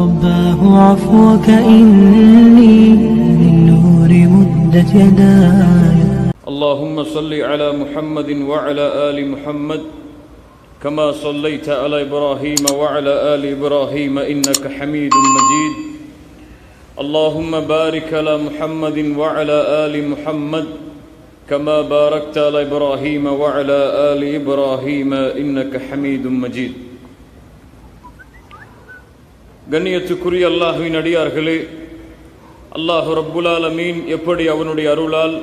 رباه عفوك إني للنور مدت يداي. اللهم صل على محمد وعلى آل محمد كما صليت على إبراهيم وعلى آل إبراهيم إنك حميد مجيد. اللهم بارك على محمد وعلى آل محمد كما باركت على إبراهيم وعلى آل إبراهيم إنك حميد مجيد. கண்ணியத்துக்குரிய அல்லாஹ்வின் அடியார்களே, அல்லாஹ் ரப்புல் ஆலமீன் எப்படி அவனுடைய அருளால்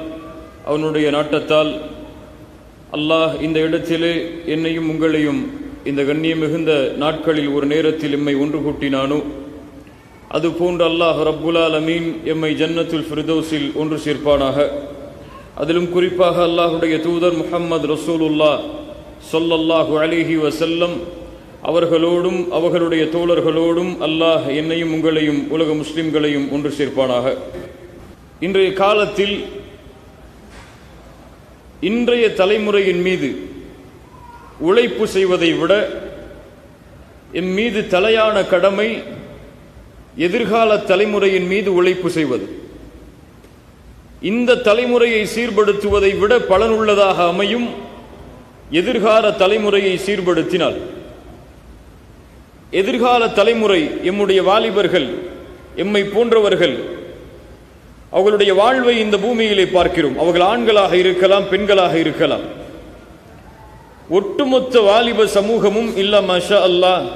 அவனுடைய நாட்டத்தால் அல்லாஹ் இந்த இடத்திலே என்னையும் உங்களையும் இந்த கண்ணியம் மிகுந்த நாட்களில் ஒரு நேரத்தில் எம்மை ஒன்று கூட்டினானோ, அதுபோன்று அல்லாஹ் ரப்புல் ஆலமீன் எம்மை ஜன்னத்துல் ஃபிர்தௌஸில் ஒன்று சேர்ப்பானாக. அதிலும் குறிப்பாக அல்லாஹுடைய தூதர் முஹம்மது ரசூலுல்லாஹ் ஸல்லல்லாஹு அலைஹி வஸல்லம் அவர்களோடும் அவர்களுடைய தோழர்களோடும் அல்லாஹ் என்னையும் உங்களையும் உலக முஸ்லிம்களையும் ஒன்று சேர்ப்பானாக. இன்றைய காலத்தில் இன்றைய தலைமுறையின் மீது உழைப்பு செய்வதை விட எம் மீது தலையான கடமை எதிர்கால தலைமுறையின் மீது உழைப்பு செய்வது. இந்த தலைமுறையை சீர்படுத்துவதை விட பலனுள்ளதாக அமையும் எதிர்கால தலைமுறையை சீர்படுத்தினால். எதிர்கால தலைமுறை எம்முடைய வாலிபர்கள், எம்மை போன்றவர்கள், அவர்களுடைய வாழ்வை இந்த பூமியிலே பார்க்கிறோம். அவர்கள் ஆண்களாக இருக்கலாம், பெண்களாக இருக்கலாம். ஒட்டுமொத்த வாலிப சமூகமும் இல்லா மாஷா அல்லாஹ்,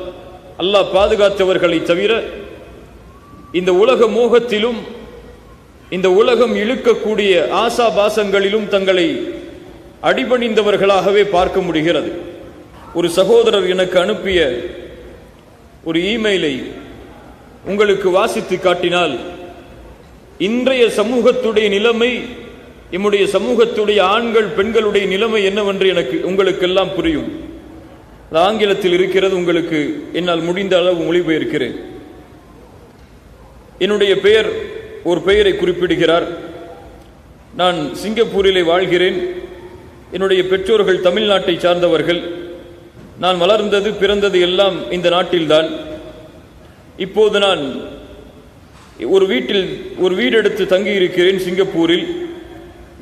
அல்லாஹ் பாதுகாத்தவர்களை தவிர இந்த உலக மோகத்திலும் இந்த உலகம் இழுக்கக்கூடிய ஆசாபாசங்களிலும் தங்களை அடிபணிந்தவர்களாகவே பார்க்க முடிகிறது. ஒரு சகோதரர் எனக்கு அனுப்பிய ஒரு இமெயிலை உங்களுக்கு வாசித்து காட்டினால் இன்றைய சமூகத்துடைய நிலைமை, நம்முடைய சமூகத்துடைய ஆண்கள் பெண்களுடைய நிலைமை என்னவென்று உங்களுக்கெல்லாம் புரியும். ஆங்கிலத்தில் இருக்கிறது, உங்களுக்கு என்னால் முடிந்த அளவு மொழிபெயர்க்கிறேன். என்னுடைய பெயர், ஒரு பெயரை குறிப்பிடுகிறார். நான் சிங்கப்பூரிலே வாழ்கிறேன். என்னுடைய பெற்றோர்கள் தமிழ்நாட்டை சார்ந்தவர்கள். நான் வளர்ந்தது பிறந்தது எல்லாம் இந்த நாட்டில்தான். இப்போது நான் ஒரு வீடு எடுத்து தங்கியிருக்கிறேன் சிங்கப்பூரில்.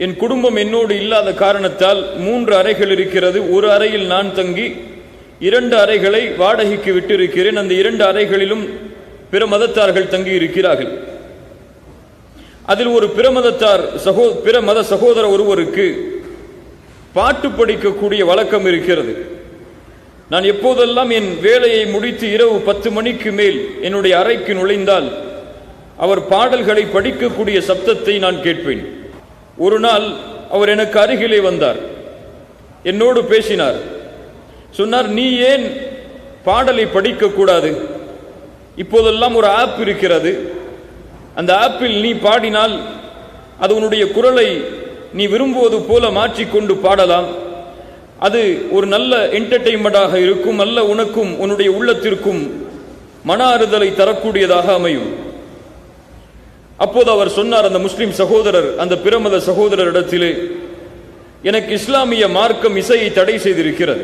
என் குடும்பம் என்னோடு இல்லாத காரணத்தால் 3 அறைகள் இருக்கிறது. ஒரு அறையில் நான் தங்கி 2 அறைகளை வாடகைக்கு விட்டிருக்கிறேன். அந்த 2 அறைகளிலும் பிற மதத்தார்கள் தங்கி இருக்கிறார்கள். அதில் ஒரு பிற மத சகோதர ஒருவருக்கு பாட்டு படிக்கக்கூடிய வழக்கம் இருக்கிறது. நான் எப்போதெல்லாம் என் வேலையை முடித்து இரவு 10 மணிக்கு மேல் என்னுடைய அறைக்கு நுழைந்தால் அவர் பாடல்களை படிக்கக்கூடிய சப்தத்தை நான் கேட்பேன். ஒரு நாள் அவர் எனக்கு அருகிலே வந்தார், என்னோடு பேசினார். சொன்னார், நீ ஏன் பாடலை படிக்கக்கூடாது? இப்போதெல்லாம் ஒரு ஆப் இருக்கிறது. அந்த ஆப்பில் நீ பாடினால் அது உன்னுடைய குரலை நீ விரும்புவது போல மாற்றிக்கொண்டு பாடலாம். அது ஒரு நல்ல என்டர்டெயின்மெண்டாக இருக்கும், நல்ல உனக்கும் உன்னுடைய உள்ளத்திற்கும் மன ஆறுதலை தரக்கூடியதாக அமையும். அப்போது அவர் சொன்னார், அந்த முஸ்லிம் சகோதரர் அந்த பிரமத சகோதரரிடத்திலே, எனக்கு இஸ்லாமிய மார்க்கம் இசையை தடை செய்திருக்கிறது.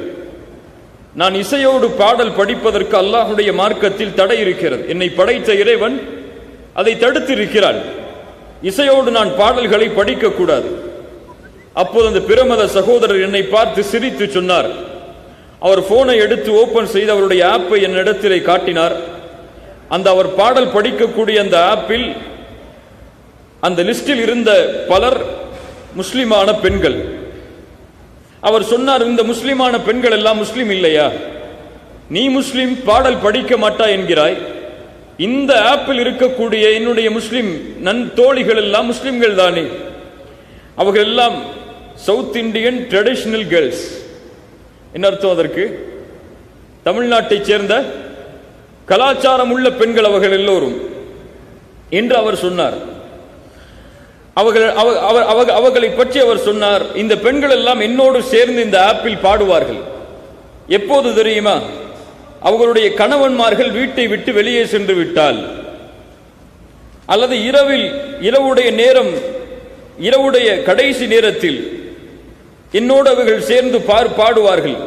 நான் இசையோடு பாடல் படிப்பதற்கு அல்லாஹுடைய மார்க்கத்தில் தடை இருக்கிறது. என்னை படைத்த இறைவன் அதை தடுத்திருக்கிறான். இசையோடு நான் பாடல்களை படிக்கக்கூடாது. அப்போது அந்த பிரமத சகோதரர் என்னை பார்த்து சிரித்து சொன்னார். அவர் போனை எடுத்து ஓபன் செய்து அவருடைய ஆப்பை என்னிடத்திலே காட்டினார். அந்த அவர் பாடல் படிக்கக்கூடிய அந்த ஆப்பில் அந்த லிஸ்டில் இருந்த பலர் முஸ்லிமான பெண்கள். அவர் சொன்னார், இந்த முஸ்லிமான பெண்கள் எல்லாம் முஸ்லிம் இல்லையா? நீ முஸ்லிம், பாடல் படிக்க மாட்டாய் என்கிறாய். இந்த ஆப்பில் இருக்கக்கூடிய என்னுடைய முஸ்லிம் தோழிகள் எல்லாம் முஸ்லிம்கள் தானே? அவர்கள் எல்லாம் சவுத் இந்தியன் ட்ரெடிஷனல் கேர்ள்ஸ். என்ன அர்த்தம் அதற்கு? தமிழ்நாட்டை சேர்ந்த கலாச்சாரம் உள்ள பெண்கள் அவர்கள் எல்லோரும் என்று அவர் சொன்னார். அவர்களை பற்றி அவர் சொன்னார், இந்த பெண்கள் எல்லாம் என்னோடு சேர்ந்து இந்த ஆப்பில் பாடுவார்கள். எப்போது தெரியுமா? அவர்களுடைய கணவன்மார்கள் வீட்டை விட்டு வெளியே சென்று விட்டால், அல்லது இரவுடைய கடைசி நேரத்தில் என்னோடு அவர்கள் சேர்ந்து பாடுவார்கள்.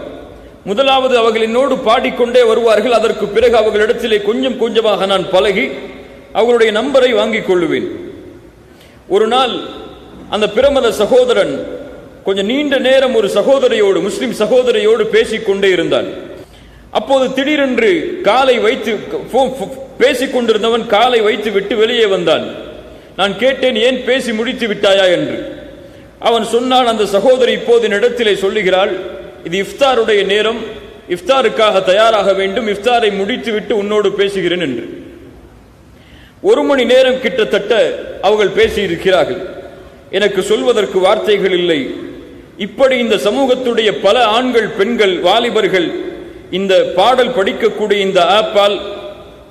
முதலாவது அவர்கள் என்னோடு பாடிக்கொண்டே வருவார்கள். அதற்கு பிறகு அவர்களிடத்திலே கொஞ்சம் கொஞ்சமாக நான் பழகி அவர்களுடைய நம்பரை வாங்கிக் கொள்ளுவேன். ஒரு நாள் அந்த பிரமத சகோதரன் கொஞ்சம் நீண்ட நேரம் ஒரு சகோதரியோடு, முஸ்லிம் சகோதரியோடு பேசிக்கொண்டே இருந்தான். அப்போது திடீரென்று காலை வைத்து பேசிக் கொண்டிருந்தவன் காலை வைத்து விட்டு வெளியே வந்தான். நான் கேட்டேன், ஏன் பேசி முடித்து விட்டாயா என்று. அவன் சொன்னான், அந்த சகோதரி இப்போது என்னிடத்திலே சொல்லுகிறாள், இது இஃப்தாருடைய நேரம், இஃப்தாருக்காக தயாராக வேண்டும், இஃப்தாரை முடித்து விட்டு உன்னோடு பேசுகிறேன் என்று. 1 மணி நேரம் கிட்டத்தட்ட அவர்கள் பேசியிருக்கிறார்கள். எனக்கு சொல்வதற்கு வார்த்தைகள் இல்லை. இப்படி இந்த சமூகத்துடைய பல ஆண்கள், பெண்கள், வாலிபர்கள் இந்த பாடல் படிக்கக்கூடிய இந்த ஆப்பால்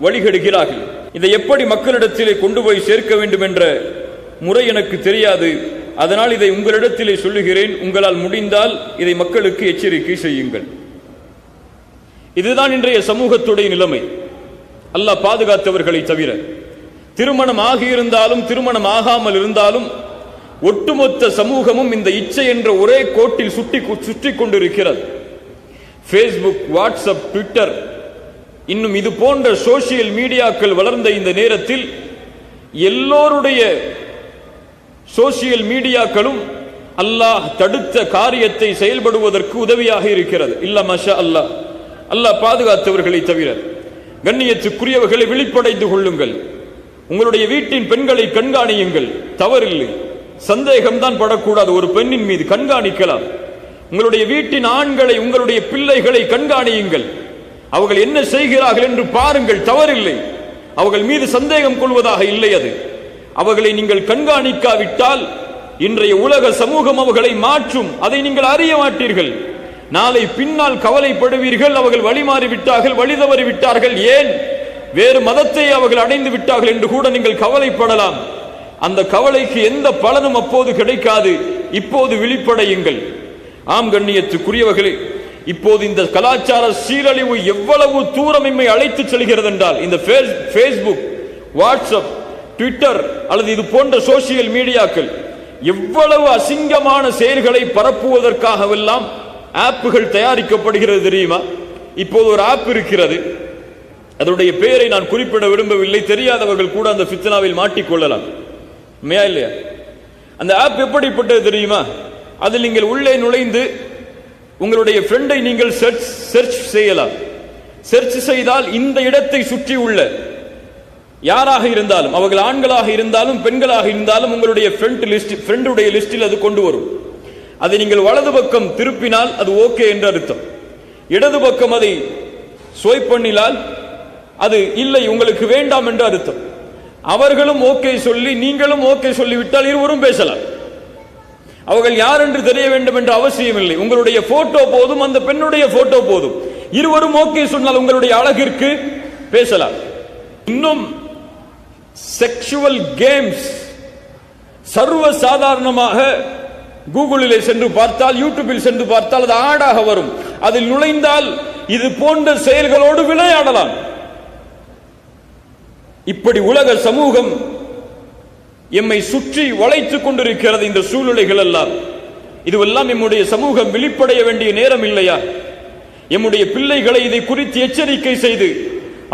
வழிகெடுக்கிறார்கள். இதை எப்படி மக்களிடத்திலே கொண்டு போய் சேர்க்க வேண்டும் என்ற முறை எனக்கு தெரியாது. அதனால் இதை உங்களிடத்திலே சொல்லுகிறேன். உங்களால் முடிந்தால் இதை மக்களுக்கு எச்சரிக்கை செய்யுங்கள். இதுதான் இன்றைய சமூகத்துடைய நிலைமை. அல்லாஹ் பாதுகாத்தவர்களை தவிர, திருமணம் ஆகியிருந்தாலும் திருமணம் ஆகாமல் இருந்தாலும் ஒட்டுமொத்த சமூகமும் இந்த இச்சை என்ற ஒரே கோட்டில் சுற்றி கொண்டிருக்கிறது. ஃபேஸ்புக், வாட்ஸ்அப், ட்விட்டர், இன்னும் இது போன்ற சோசியல் மீடியாக்கள் வளர்ந்த இந்த நேரத்தில் எல்லோருடைய சோசியல் மீடியாக்களும் அல்லாஹ் தடுத்த காரியத்தை செயல்படுவதற்கு உதவியாக இருக்கிறது. இல்ல மாஷா அல்லாஹ், அல்லாஹ் பாதுகாத்தவர்களை தவிர. கண்ணியத்துக்குரியவர்களை விழிப்படைந்து கொள்ளுங்கள். உங்களுடைய வீட்டின் பெண்களை கண்காணியுங்கள், தவறில்லை. சந்தேகம்தான் படக்கூடாது. ஒரு பெண்ணின் மீது கண்காணிக்கலாம். உங்களுடைய வீட்டின் ஆண்களை, உங்களுடைய பிள்ளைகளை கண்காணியுங்கள். அவர்கள் என்ன செய்கிறார்கள் என்று பாருங்கள், தவறில்லை. அவர்கள் மீது சந்தேகம் கொள்வதாக இல்லை. அது அவர்களை நீங்கள் கண்காணிக்காவிட்டால் இன்றைய உலக சமூகம் அவர்களை மாற்றும். அதை நீங்கள் அறிய மாட்டீர்கள். நாளை பின்னால் கவலைப்படுவீர்கள். அவர்கள் வழிமாறி விட்டார்கள், வழி தவறி விட்டார்கள், ஏன் வேறு மதத்தை அவர்கள் அடைந்து விட்டார்கள் என்று கூட நீங்கள் கவலைப்படலாம். அந்த கவலைக்கு எந்த பலனும் அப்போது கிடைக்காது. இப்போது விழிப்படையுங்கள். ஆம் கண்ணியத்துக்குரியவர்களே, இப்போது இந்த கலாச்சார சீரழிவு எவ்வளவு தூரம் நம்மை அழைத்து செல்கிறது என்றால், இந்த ஃபேஸ்புக், வாட்ஸ்அப், ட்விட்டர் அல்லது இது போன்ற சோசியல் மீடியாக்கள் எவ்வளவு அசிங்கமான செயல்களை பரப்புவதற்காகவெல்லாம் ஆப்புகள் தயாரிக்கப்படுகிறது தெரியுமா? இப்போது ஒரு ஆப் இருக்கிறது, அதனுடைய பெயரை நான் குறிப்பிட விரும்பவில்லை. தெரியாதவர்கள் கூட அந்த ஃபித்னாவில் மாட்டிக்கொள்ளலாம். உண்மையா இல்லையா? அந்த ஆப் எப்படிப்பட்டது தெரியுமா? அதில் நீங்கள் உள்ளே நுழைந்து உங்களுடைய ஃப்ரெண்டை நீங்கள் சர்ச் செய்யலாம். சர்ச் செய்தால் இந்த இடத்தை சுற்றி உள்ள யாராக இருந்தாலும், அவர்கள் ஆண்களாக இருந்தாலும் பெண்களாக இருந்தாலும், உங்களுடைய ஃப்ரெண்டுடைய லிஸ்டில் அது கொண்டு வரும். அதை நீங்கள் வலது பக்கம் திருப்பினால் அது ஓகே என்று அர்த்தம். இடது பக்கம் அதை ஸ்வைப் பண்ணினால் அது இல்லை, உங்களுக்கு வேண்டாம் என்று அர்த்தம். அவர்களும் ஓகே சொல்லி நீங்களும் ஓகே சொல்லிவிட்டால் இருவரும் பேசலாம். அவர்கள் யார் என்று தெரிய வேண்டும் என்ற அவசியம் இல்லை. உங்களுடைய போட்டோ போதும், அந்த பெண்ணுடைய போட்டோ போதும். இருவரும் ஓகே சொன்னால் உங்களுடைய அழகிற்கு பேசலாம். இன்னும் செக்ஷுவல் கேம்ஸ் சர்வ சாதாரணமாக கூகுளிலே சென்று பார்த்தால், யூடியூபில் சென்று பார்த்தால் அது ஆடாக வரும். அதில் நுழைந்தால் இது போன்ற செயல்களோடு விளையாடலாம். இப்படி உலக சமூகம் எம்மை சுற்றி வளைத்துக் கொண்டிருக்கிறது. இந்த சூழ்நிலைகள் எல்லாம், இதுவெல்லாம் நம்முடைய சமூகம் விழிப்படைய வேண்டிய நேரம் இல்லையா? எம்முடைய பிள்ளைகளை இதை குறித்து எச்சரிக்கை செய்து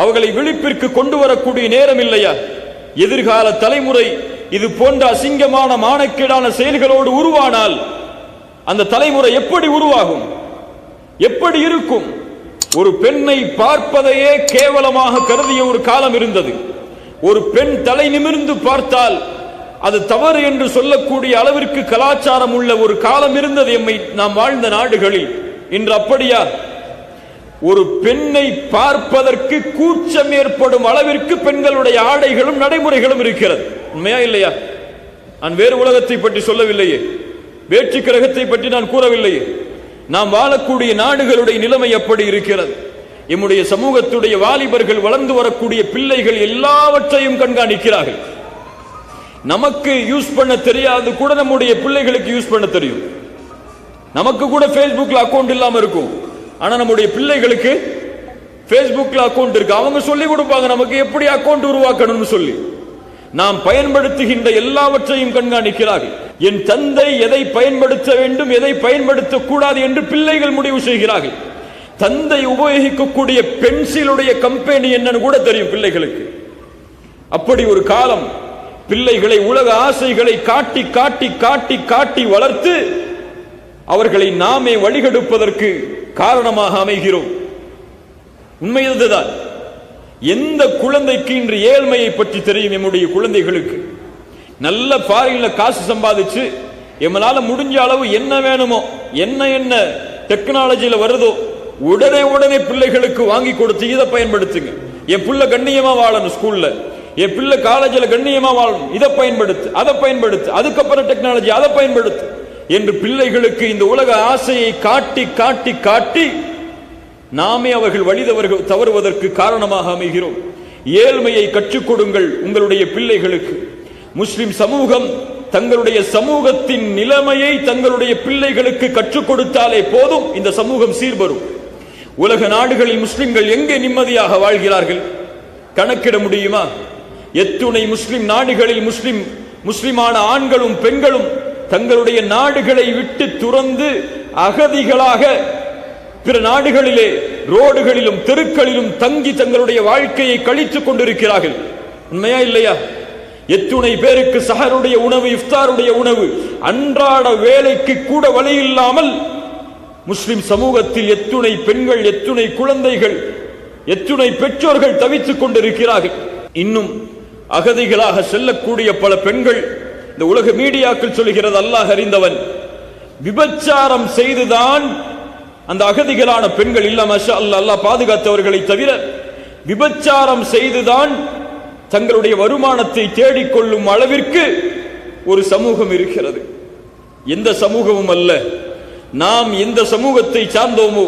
அவர்களை விழிப்பிற்கு கொண்டு வரக்கூடிய நேரம் இல்லையா? எதிர்கால தலைமுறை இது போன்ற அசிங்கமான மானக்கேடான செயல்களோடு உருவானால் அந்த தலைமுறை எப்படி உருவாகும்? எப்படி இருக்கும்? ஒரு பெண்ணை பார்ப்பதையே கேவலமாக கருதிய ஒரு காலம் இருந்தது. ஒரு பெண் தலை நிமிர்ந்து பார்த்தால் அது தவறு என்று சொல்லக்கூடிய அளவிற்கு கலாச்சாரம் உள்ள ஒரு காலம் இருந்தது நாம் வாழ்ந்த நாடுகளில். இன்று அப்படியா? ஒரு பெண்ணை பார்ப்பதற்கு கூச்சம் ஏற்படும் அளவிற்கு பெண்களுடைய ஆடைகளும் நடைமுறைகளும் இருக்கிறது. உண்மையா இல்லையா? நான் வேறு உலகத்தை பற்றி சொல்லவில்லையே, வேற்று கிரகத்தை பற்றி நான் கூறவில்லையே. நாம் வாழக்கூடிய நாடுகளுடைய நிலைமை எப்படி இருக்கிறது? நம்முடைய சமூகத்துடைய வாலிபர்கள், வளர்ந்து வரக்கூடிய பிள்ளைகள் எல்லாவற்றையும் கண்காணிக்கிறார்கள். நமக்கு யூஸ் பண்ண தெரியாது கூட நம்முடைய பிள்ளைகளுக்கு யூஸ் பண்ண தெரியும். நமக்கு கூட ஃபேஸ்புக்ல அக்கௌண்ட் இல்லாம இருக்கும், ஆனா நம்முடைய பிள்ளைகளுக்கு ஃபேஸ்புக்ல அக்கௌண்ட் இருக்கு. அவங்க சொல்லி கொடுப்பாங்க நமக்கு எப்படி அக்கௌண்ட் உருவாக்கணும்னு சொல்லி. நாம் பயன்படுத்துகின்ற எல்லாவற்றையும் கண்காணிக்கிறார்கள். என் தந்தை எதை பயன்படுத்த வேண்டும், எதை பயன்படுத்தக்கூடாது என்று பிள்ளைகள் முடிவு செய்கிறார்கள். தந்தை உபயோகிக்கக்கூடிய பென்சிலுடைய கம்பெனி என்னன்னு கூட தெரியும் பிள்ளைகளுக்கு. அப்படி ஒரு காலம். பிள்ளைகளை உலக ஆசைகளை காட்டி காட்டி காட்டி காட்டி வளர்த்து அவர்களை நாமே வழிகெடுப்பதற்கு காரணமாக அமைகிறோம். உண்மை இதுதான். எந்த குழந்தைக்கு இன்று ஏழ்மையை பற்றி தெரியும்? நம்முடைய குழந்தைகளுக்கு நல்ல ஃபாரின்ல காசு சம்பாதிச்சு எம்மனால முடிஞ்ச அளவு என்ன வேணுமோ, என்ன டெக்னாலஜியில வருதோ உடனே பிள்ளைகளுக்கு வாங்கி கொடுத்து இதை பயன்படுத்துங்க. என் பிள்ளை கண்ணியமா வாழணும், ஸ்கூல்ல என் பிள்ளை காலேஜில் கண்ணியமா வாழணும், இதை பயன்படுத்து, அதை பயன்படுத்து, அதுக்கப்புறம் டெக்னாலஜி, அதை பயன்படுத்து என்று பிள்ளைகளுக்கு இந்த உலக ஆசையை காட்டி காட்டி காட்டி நாமே அவர்கள் வழி தவறுவதற்கு காரணமாக அமைகிறோம். ஏழ்மையை கற்றுக் கொடுங்கள் உங்களுடைய பிள்ளைகளுக்கு. முஸ்லிம் சமூகம் தங்களுடைய சமூகத்தின் நிலைமையை தங்களுடைய பிள்ளைகளுக்கு கற்றுக் கொடுத்தாலே போதும், இந்த சமூகம் சீர்பெறும். உலக நாடுகளில் முஸ்லிம்கள் எங்கே நிம்மதியாக வாழ்கிறார்கள்? கணக்கிட முடியுமா? எத்துணை முஸ்லிம் நாடுகளில் முஸ்லிமான ஆண்களும் பெண்களும் தங்களுடைய நாடுகளை விட்டு துறந்து அகதிகளாக பிற நாடுகளிலே ரோடுகளிலும் தெருக்களிலும் தங்கி தங்களுடைய வாழ்க்கையை கழித்துக் கொண்டிருக்கிறார்கள். உண்மையா இல்லையா? எத்துணை பேருக்கு சஹருடைய உணவு, இஃப்தாருடைய உணவு, அன்றாட வேலைக்கு கூட வழி இல்லாமல் முஸ்லிம் சமூகத்தில் எத்துணை பெண்கள், எத்துணை குழந்தைகள், எத்துணை பெற்றோர்கள் தவித்துக் கொண்டிருக்கிறார்கள். இன்னும் அகதிகளாக செல்லக்கூடிய பல பெண்கள், இந்த உலக மீடியாக்கள் சொல்லுகிறது, அல்லாஹ் அறிந்தவன், விபச்சாரம் செய்துதான் அந்த அகதிகளான பெண்கள் இல்ல மாஷா அல்லாஹ், அல்லாஹ் பாதுகாத்தவர்களை தவிர விபச்சாரம் செய்துதான் தங்களுடைய வருமானத்தை தேடிக்கொள்ளும் அளவிற்கு ஒரு சமூகம் இருக்கிறது. எந்த சமூகமும் அல்ல. நாம் எந்த சமூகத்தை சார்ந்தோமோ,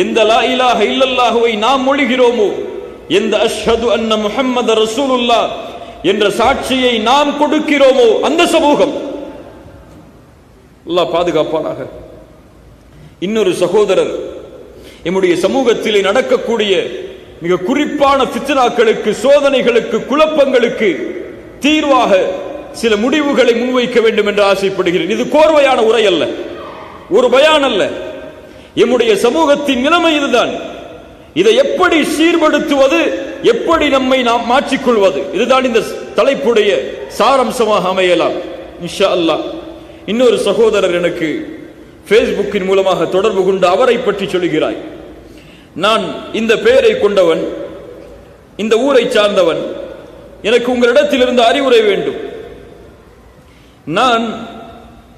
எந்த லா இலாஹ இல்லல்லாஹுவை நாம் மொழிகிறோமோ, எந்த அஷ்ஹது அன்ன முஹம்மது ரசூலுல்லாஹ் என்ற சாட்சியை நாம் கொடுக்கிறோமோ அந்த சமூகம். அல்லாஹ் பாதுகாப்பானாக. இன்னொரு சகோதரர், நம்முடைய சமூகத்திலே நடக்கக்கூடிய மிக குறிப்பான ஃபித்னாக்களுக்கு, சோதனைகளுக்கு, குழப்பங்களுக்கு தீர்வாக சில முடிவுகளை முன்வைக்க வேண்டும் என்று ஆசைப்படுகிறேன். இது கோர்வையான உரை அல்ல, ஒரு பயான் அல்ல. நம்முடைய சமூகத்தின் நிலைமை இதுதான். இதை எப்படி சீர்படுத்துவது, எப்படி நம்மை நாம் மாற்றிக்கொள்வது, இதுதான் இந்த தலைப்புடைய சாரம்சமாக அமையலாம் இன்ஷா அல்லாஹ். இன்னொரு சகோதரர் எனக்கு பேஸ்புக்கின் மூலமாக தொடர்பு கொண்டு அவரை பற்றி சொல்கிறாய். நான் இந்த பெயரை கொண்டவன், இந்த ஊரை சார்ந்தவன், எனக்கு உங்களிடத்திலிருந்து அறிவுரை வேண்டும். நான்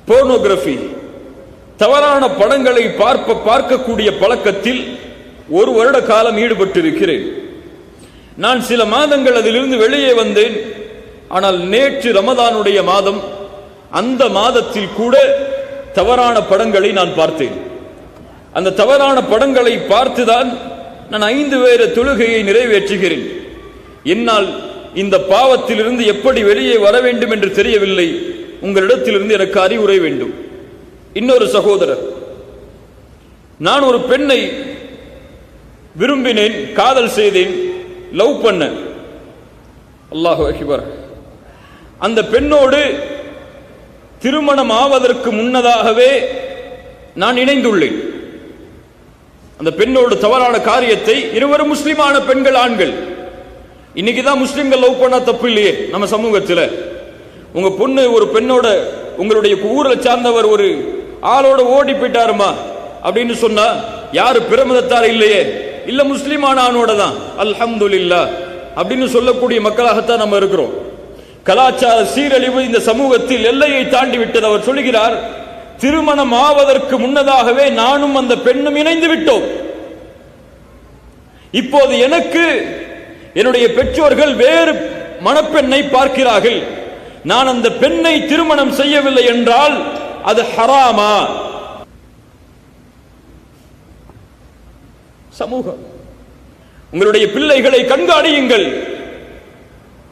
போர்னோகிராஃபி, தவறான படங்களை பார்க்கக்கூடிய பழக்கத்தில் ஒரு வருட காலம் ஈடுபட்டிருக்கிறேன். நான் சில மாதங்கள் அதிலிருந்து வெளியே வந்தேன். ஆனால் நேற்று ரமதானுடைய மாதம், அந்த மாதத்தில் கூட தவறான படங்களை நான் பார்த்தேன். அந்த தவறான படங்களை பார்த்துதான் நான் 5 வேறு தொழுகையை நிறைவேற்றுகிறேன். என்னால் இந்த பாவத்திலிருந்து எப்படி வெளியே வர வேண்டும் என்று தெரியவில்லை. உங்களிடத்திலிருந்து எனக்கு அறிவுரை வேண்டும். இன்னொரு சகோதரர், நான் ஒரு பெண்ணை விரும்பினேன், காதல் செய்தேன், லவ் பண்ண. அல்லாஹு அக்பர். அந்த பெண்ணோடு திருமணம் ஆவதற்கு முன்னதாகவே நான் இணைந்துள்ளேன். அந்த பெண்ணோடு தவறான காரியத்தை, இருவரும் முஸ்லிமான பெண்கள், ஆண்கள். இன்னைக்குதான் முஸ்லிம்கள் லவ் பண்ணா தப்பு இல்லையே நம்ம சமூகத்தில். உங்க பொண்ணு ஒரு பெண்ணோட, உங்களுடைய ஊரை சார்ந்தவர் ஒரு ஆளோட ஓடி போயிட்டாருமா அப்படின்னு சொன்னா, யாரு பிரமதத்தார் இல்லையே, இல்ல முஸ்லிமான ஆணோட தான், அல்ஹம்துலில்லாஹ் அப்படின்னு சொல்லக்கூடிய மக்களாகத்தான் நம்ம இருக்கிறோம். கலாச்சார சீரழிவு இந்த சமூகத்தில் எல்லையை தாண்டி விட்டது. அவர் சொல்லுகிறார், திருமணம் ஆவதற்கு முன்னதாகவே நானும் அந்த பெண்ணும் இணைந்து விட்டோம். இப்போது எனக்கு என்னுடைய பெற்றோர்கள் வேறு மணப்பெண்ணை பார்க்கிறார்கள். நான் அந்த பெண்ணை திருமணம் செய்யவில்லை என்றால் அது ஹராமா? சமூகம், உங்களுடைய பிள்ளைகளை கண்காணியுங்கள்.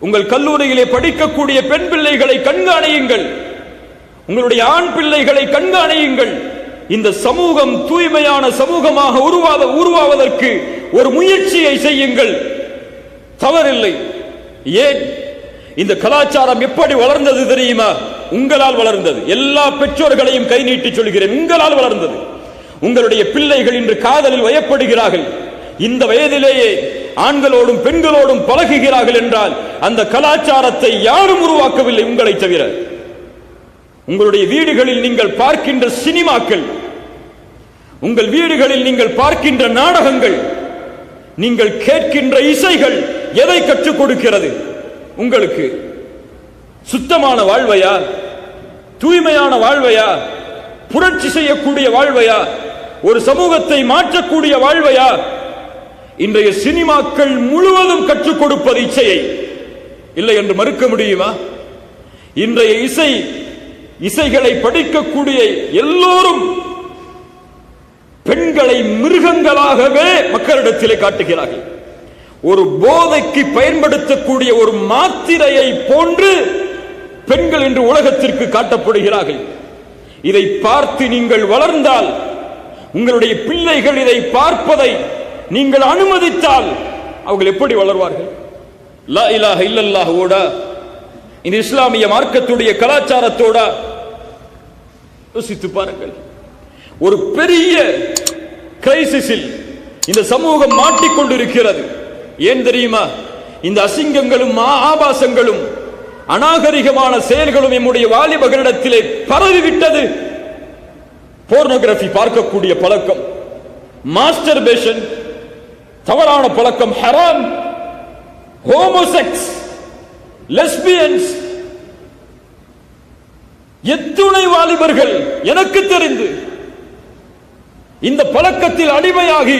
உங்கள் கல்லூரியிலே படிக்கக்கூடிய பெண் பிள்ளைகளை கண்காணியுங்கள். உங்களுடைய ஆண் பிள்ளைகளை கண்காணியுங்கள். இந்த சமூகம் தூய்மையான சமூகமாக உருவாவதற்கு ஒரு முயற்சியை செய்யுங்கள். தவறில்லை. ஏன் இந்த கலாச்சாரம் எப்படி வளர்ந்தது தெரியுமா? உங்களால் வளர்ந்தது. எல்லா பெற்றோர்களையும் கை நீட்டி சொல்கிறேன், உங்களால் வளர்ந்தது. உங்களுடைய பிள்ளைகள் இன்று காதலில் வயப்படுகிறார்கள். இந்த வயதிலேயே ஆண்களோடும் பெண்களோடும் பழகுகிறார்கள் என்றால் அந்த கலாச்சாரத்தை யாரும் உருவாக்கவில்லை உங்களை தவிர. உங்களுடைய வீடுகளில் நீங்கள் பார்க்கின்ற சினிமாக்கள், உங்கள் வீடுகளில் நீங்கள் பார்க்கின்ற நாடகங்கள், நீங்கள் கேட்கின்ற இசைகள் எதை கற்றுக் கொடுக்கிறது உங்களுக்கு? சுத்தமான வாழ்வையா, தூய்மையான வாழ்வையா, புரட்சி செய்யக்கூடிய வாழ்வையா, ஒரு சமூகத்தை மாற்றக்கூடிய வாழ்வையா? இன்றைய சினிமாக்கள் முழுவதும் கற்றுக் கொடுப்பது இசையை. இல்லை என்று மறுக்க முடியுமா? இன்றைய இசைகளை படிக்கக்கூடிய எல்லோரும் பெண்களை மிருகங்களாகவே மக்களிடத்திலே காட்டுகிறார்கள். ஒரு போதைக்கு பயன்படுத்தக்கூடிய ஒரு மாத்திரையை போன்று பெண்கள் இன்று உலகத்திற்கு காட்டப்படுகிறார்கள். இதை பார்த்து நீங்கள் வளர்ந்தால், உங்களுடைய பிள்ளைகள் இதை பார்ப்பதை நீங்கள் அனுமதித்தால் அவர்கள் எப்படி வளர்வார்கள்? லா இலாஹ இல்லல்லாஹோட, இந்த இஸ்லாமிய மார்க்கத்துடைய கலாச்சாரத்தோட யோசித்து பாருங்கள். ஒரு பெரிய கிரைசிஸில் இந்த சமூகம் மாட்டிக்கொண்டிருக்கிறது. ஏன் தெரியுமா? இந்த அசிங்கங்களும் ஆபாசங்களும் அநாகரிகமான செயல்களும் நம்முடைய வாலிபர்களிடத்திலே பரவிவிட்டது. போர்னோகிராஃபி பார்க்கக்கூடிய பழக்கம், மாஸ்டர்பேஷன் தவறான பழக்கம், ஹராம், ஹோமோசெக்ஸ், லெஸ்பியன்ஸ், எத்துணை வாலிபர்கள் எனக்கு தெரிந்து இந்த பழக்கத்தில் அடிமையாகி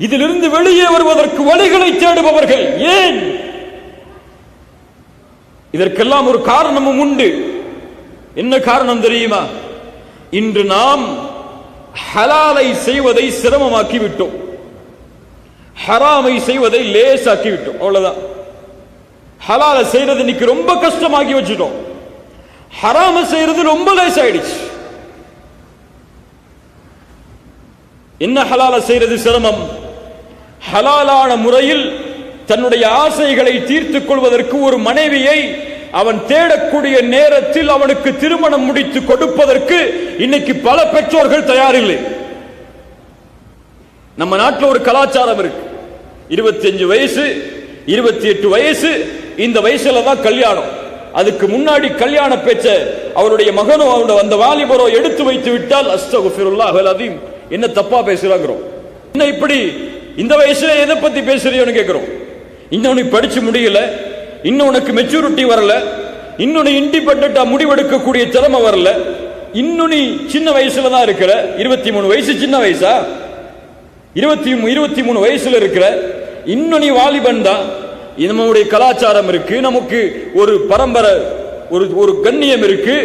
இதிலிருந்து வெளியே வருவதற்கு வழிகளை தேடுபவர்கள். ஏன்? இதற்கெல்லாம் ஒரு காரணமும் உண்டு. என்ன காரணம் தெரியுமா? இன்று நாம் ஹலாலை செய்வதை சிரமமாக்கி விட்டோம், ஹராமை செய்வதை லேசாக்கி விட்டோம். அவ்வளவுதான். ஹலாலை செய்யறது இன்னைக்கு ரொம்ப கஷ்டமாக்கி வச்சுட்டோம், ஹராம செய்யறது ரொம்ப லேசாயிடுச்சு. என்ன ஹலால செய்யறது சிரமம்? ஹலாலான முறையில் தன்னுடைய ஆசைகளை தீர்த்துக் கொள்வதற்கு ஒரு மனைவியை அவன் தேடக்கூடிய நேரத்தில் அவனுக்கு திருமணம் முடித்து கொடுப்பதற்கு இன்னைக்கு பல பெற்றோர்கள் தயாரில்லை. நம்ம நாட்டில் ஒரு கலாச்சாரம் இருக்கு. 25 வயசு 28 வயசு இந்த வயசுல தான் கல்யாணம். அதுக்கு முன்னாடி கல்யாண பேச்ச அவருடைய மகனோ அவருடைய அந்த வாலிபரோ எடுத்து வைத்து விட்டால் அஸ்தக்ஃபிருல்லாஹ் அல்-அஸீம், என்ன தப்பா பேசுறாங்கிறோம். என்ன இப்படி இந்த வயசுல எதை பத்தி பேசுறியோன்னு கேட்கிறோம். இன்னொன்னு படிச்சு முடியல, இன்னும் உனக்கு மெச்சூரிட்டி வரல, இன்னொன்னு இண்டிபெண்டா முடிவெடுக்கக்கூடிய திறமை வரல, இன்னும் நீ சின்ன வயசுல தான் இருக்கிற. 23 வயசு சின்ன வயசா? 23 வயசுல இருக்கிற, இன்னும் நீ வாலிபன் தான். நம்முடைய கலாச்சாரம் இருக்கு, நமக்கு ஒரு பரம்பரை, ஒரு கண்ணியம் இருக்கு,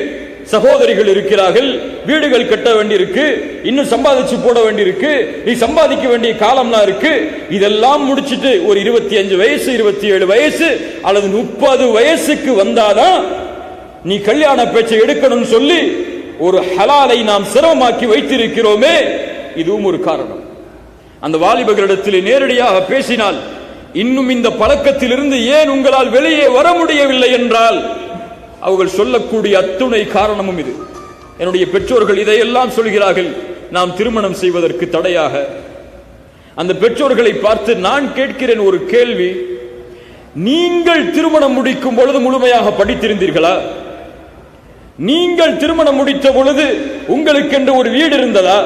சகோதரிகள் இருக்கிறார்கள், வீடுகள் கட்ட வேண்டியிருக்கு, இன்னும் சம்பாதிச்சு போட வேண்டியிருக்கு, நீ சம்பாதிக்க வேண்டிய காலம்லாம் இருக்கு. இதெல்லாம் முடிச்சிட்டு ஒரு 25 வயசு 27 வயசு அல்லது 30 வயசுக்கு வந்தாதான் நீ கல்யாண பேச்சை எடுக்கணும்னு சொல்லி ஒரு ஹலாலை நாம் சிரமமாக்கி வைத்திருக்கிறோமே, இதுவும் ஒரு காரணம். அந்த வாலிபர்களிடத்தில் நேரடியாக பேசினால், இன்னும் இந்த பழக்கத்திலிருந்து ஏன் உங்களால் வெளியே வர முடியவில்லை என்றால் அவர்கள் சொல்லக்கூடிய அத்துணை காரணமும் இது. என்னுடைய பெற்றோர்கள் இதையெல்லாம் சொல்கிறார்கள் நாம் திருமணம் செய்வதற்கு தடையாக. அந்த பெற்றோர்களை பார்த்து நான் கேட்கிறேன் ஒரு கேள்வி, நீங்கள் திருமணம் முடிக்கும் பொழுது முழுமையாக படித்திருந்தீர்களா? நீங்கள் திருமணம் முடித்த பொழுது உங்களுக்கென்று ஒரு வீடு இருந்ததா?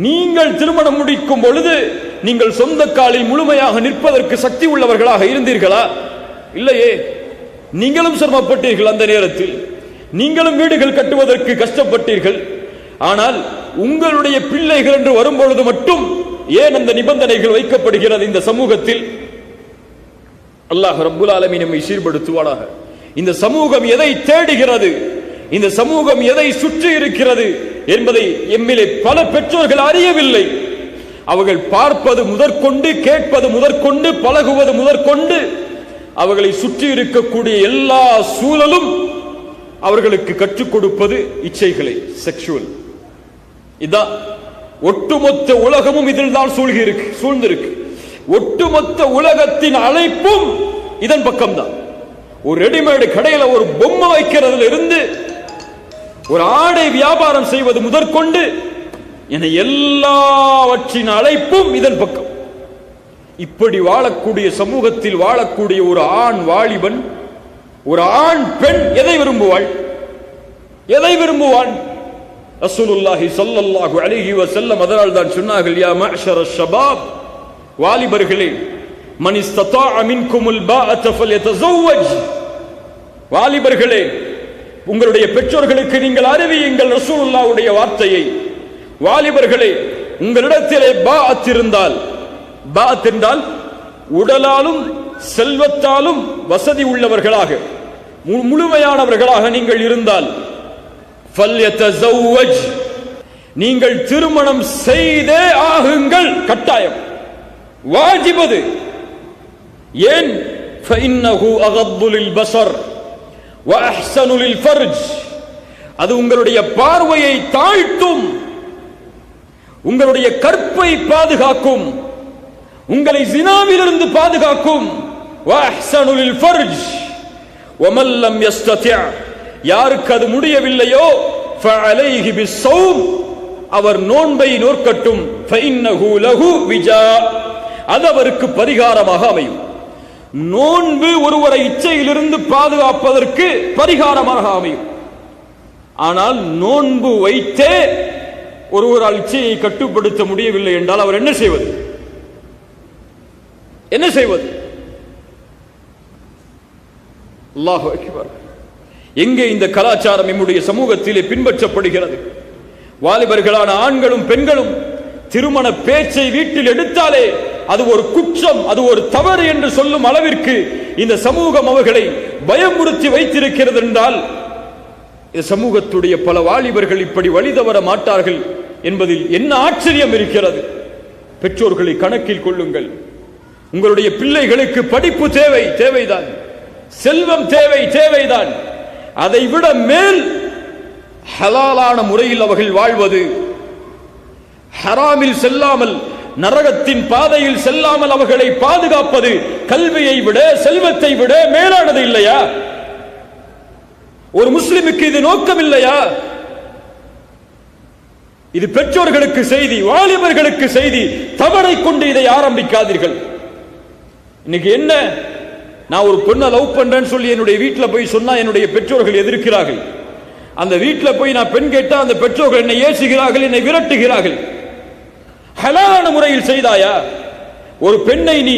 நீங்கள் திருமணம் முடிக்கும் பொழுது நீங்கள் சொந்த காலில் முழுமையாக நிற்பதற்கு சக்தி உள்ளவர்களாக இருந்தீர்களா? இல்லையே. நீங்களும் சிரமப்பட்டீர்கள், அந்த நேரத்தில் நீங்களும் வீடுகள் கட்டுவதற்கு கஷ்டப்பட்டீர்கள். ஆனால் உங்களுடைய பிள்ளைகள் என்று வரும்பொழுது மட்டும் ஏன் அந்த நிபந்தனைகள் வைக்கப்படுகிறது இந்த சமூகத்தில்? அல்லாஹ் ரப்புல் ஆலமீன் நம்மை சீர்படுத்துவானாக. இந்த சமூகம் எதை தேடுகிறது, இந்த சமூகம் எதை சுற்றி இருக்கிறது என்பதை எம்மிலே பல பெற்றோர்கள் அறியவில்லை. அவர்கள் பார்ப்பது முதற்கொண்டு, கேட்பது முதற்கொண்டு, பழகுவது முதற்கொண்டு, அவர்களை சுற்றி இருக்கக்கூடிய எல்லா சூழலும் அவர்களுக்கு கற்றுக் கொடுப்பது இச்சைகளை, செக்ஷுவல். இதான் ஒட்டுமொத்த உலகமும் இதில் தான் சூழ்ந்திருக்கு. ஒட்டுமொத்த உலகத்தின் அழைப்பும் இதன் பக்கம்தான். ஒரு ரெடிமேடு கடையில ஒரு பொம்மை வைக்கிறதுல இருந்து ஒரு ஆடை வியாபாரம் செய்வது முதற்கொண்டு என எல்லாவற்றின் அழைப்பும் இதன் பக்கம். இப்படி வாழக்கூடிய சமூகத்தில் வாழக்கூடிய ஒரு ஆண் வாலிபன், ஒரு ஆண் பெண் எதை விரும்புவாள்? எதை விரும்புவான்? ரசூலுல்லாஹி ஸல்லல்லாஹு அலைஹி வஸல்லம் அதனால் தான் சொன்னார்கள், யா மஅஷர ஷபாப், வாலிபர்களே, மன் இஸ்ததாஅ மின்குமுல் பாஅத ஃபல்யதஸவ்வஜ், வாலிபர்களே, உங்களுடைய பெற்றோர்களுக்கு நீங்கள் அறிவியுங்கள் ரசூலுல்லாஹ்வுடைய வார்த்தையை. வாலிபர்களே, உங்களிடத்திலே பாஅத் இருந்தால், பாஅத் என்றால் உடலாலும் செல்வத்தாலும் வசதி உள்ளவர்களாக முழுமையானவர்களாக நீங்கள் இருந்தால், ஃபல்யதஸவ்வஜ், நீங்கள் திருமணம் செய்தே ஆகுங்கள், கட்டாயம், வாஜிபது. ஏன்? ஃபஇன்னஹு அகத்து லில்பஸர் வ அஹ்ஸனு லில்ஃபர்ஜ், அது உங்களுடைய பார்வையை தாழ்த்தும், உங்களுடைய கற்பை பாதுகாக்கும், உங்களை ஜினாவிலிருந்து பாதுகாக்கும். வ அஹ்ஸனு லில்ஃபர்ஜ் வ மன் லம் யஸ்ததி', யாருக்கு அது முடியவில்லையோ ஃபஅலைஹி பிஸ்ஸௌம், அவர் நோன்பை நோற்கட்டும். ஃபஇன்னஹு லஹு விஜா, அது அவருக்கு பரிகாரமாக அமையும். நோன்பு ஒருவரை இச்சையிலிருந்து பாதுகாப்பதற்கு பரிகாரமாக அமையும். ஆனால் நோன்பு வைத்தே ஒருவரால் இச்சையை கட்டுப்படுத்த முடியவில்லை என்றால் அவர் என்ன செய்வது? என்ன செய்வது? அல்லாஹு அக்பர். எங்கே இந்த கலாச்சாரம் நம்முடைய சமூகத்திலே பின்பற்றப்படுகிறது? வாலிபர்களான ஆண்களும் பெண்களும் திருமண பேச்சை வீட்டில் எடுத்தாலே அது ஒரு குற்றம், அது ஒரு தவறு என்று சொல்லும் அளவிற்கு இந்த சமூகம் அவர்களை பயமுறுத்தி வைத்திருக்கிறது என்றால், இந்த சமூகத்துடைய பல வாலிபர்கள் இப்படி வழி தவற மாட்டார்கள் என்பதில் என்ன ஆச்சரியம் இருக்கிறது? பெற்றோர்களை கணக்கில் கொள்ளுங்கள். உங்களுடைய பிள்ளைகளுக்கு படிப்பு தேவைதான், செல்வம் தேவைதான். அதை விட மேல் ஹலாலான முறையில் அவர்கள் வாழ்வது, ஹராமில் செல்லாமல், நரகத்தின் பாதையில் செல்லாமல் அவர்களை பாதுகாப்பது கல்வியை விட, செல்வத்தை விட மேலானது இல்லையா? ஒரு முஸ்லிமுக்கு இது நோக்கம் இல்லையா? இது பெற்றோர்களுக்கு செய்தி, வாலிபர்களுக்கு செய்தி. தவறை கொண்டு இதை ஆரம்பிக்காதீர்கள். இன்னைக்கு என்ன, நான் ஒரு பொண்ணை லவ் பண்றேன்னு சொல்லி என்னுடைய வீட்டில் போய் சொன்னா என்னுடைய பெற்றோர்கள் எதிர்க்கிறார்கள். அந்த வீட்டில் போய் நான் பெண் கேட்டா அந்த பெற்றோர்கள் என்னை ஏசுகிறார்கள், என்னை விரட்டுகிறார்கள். ஹலாலான முறையில் செய்தாயா? ஒரு பெண்ணை நீ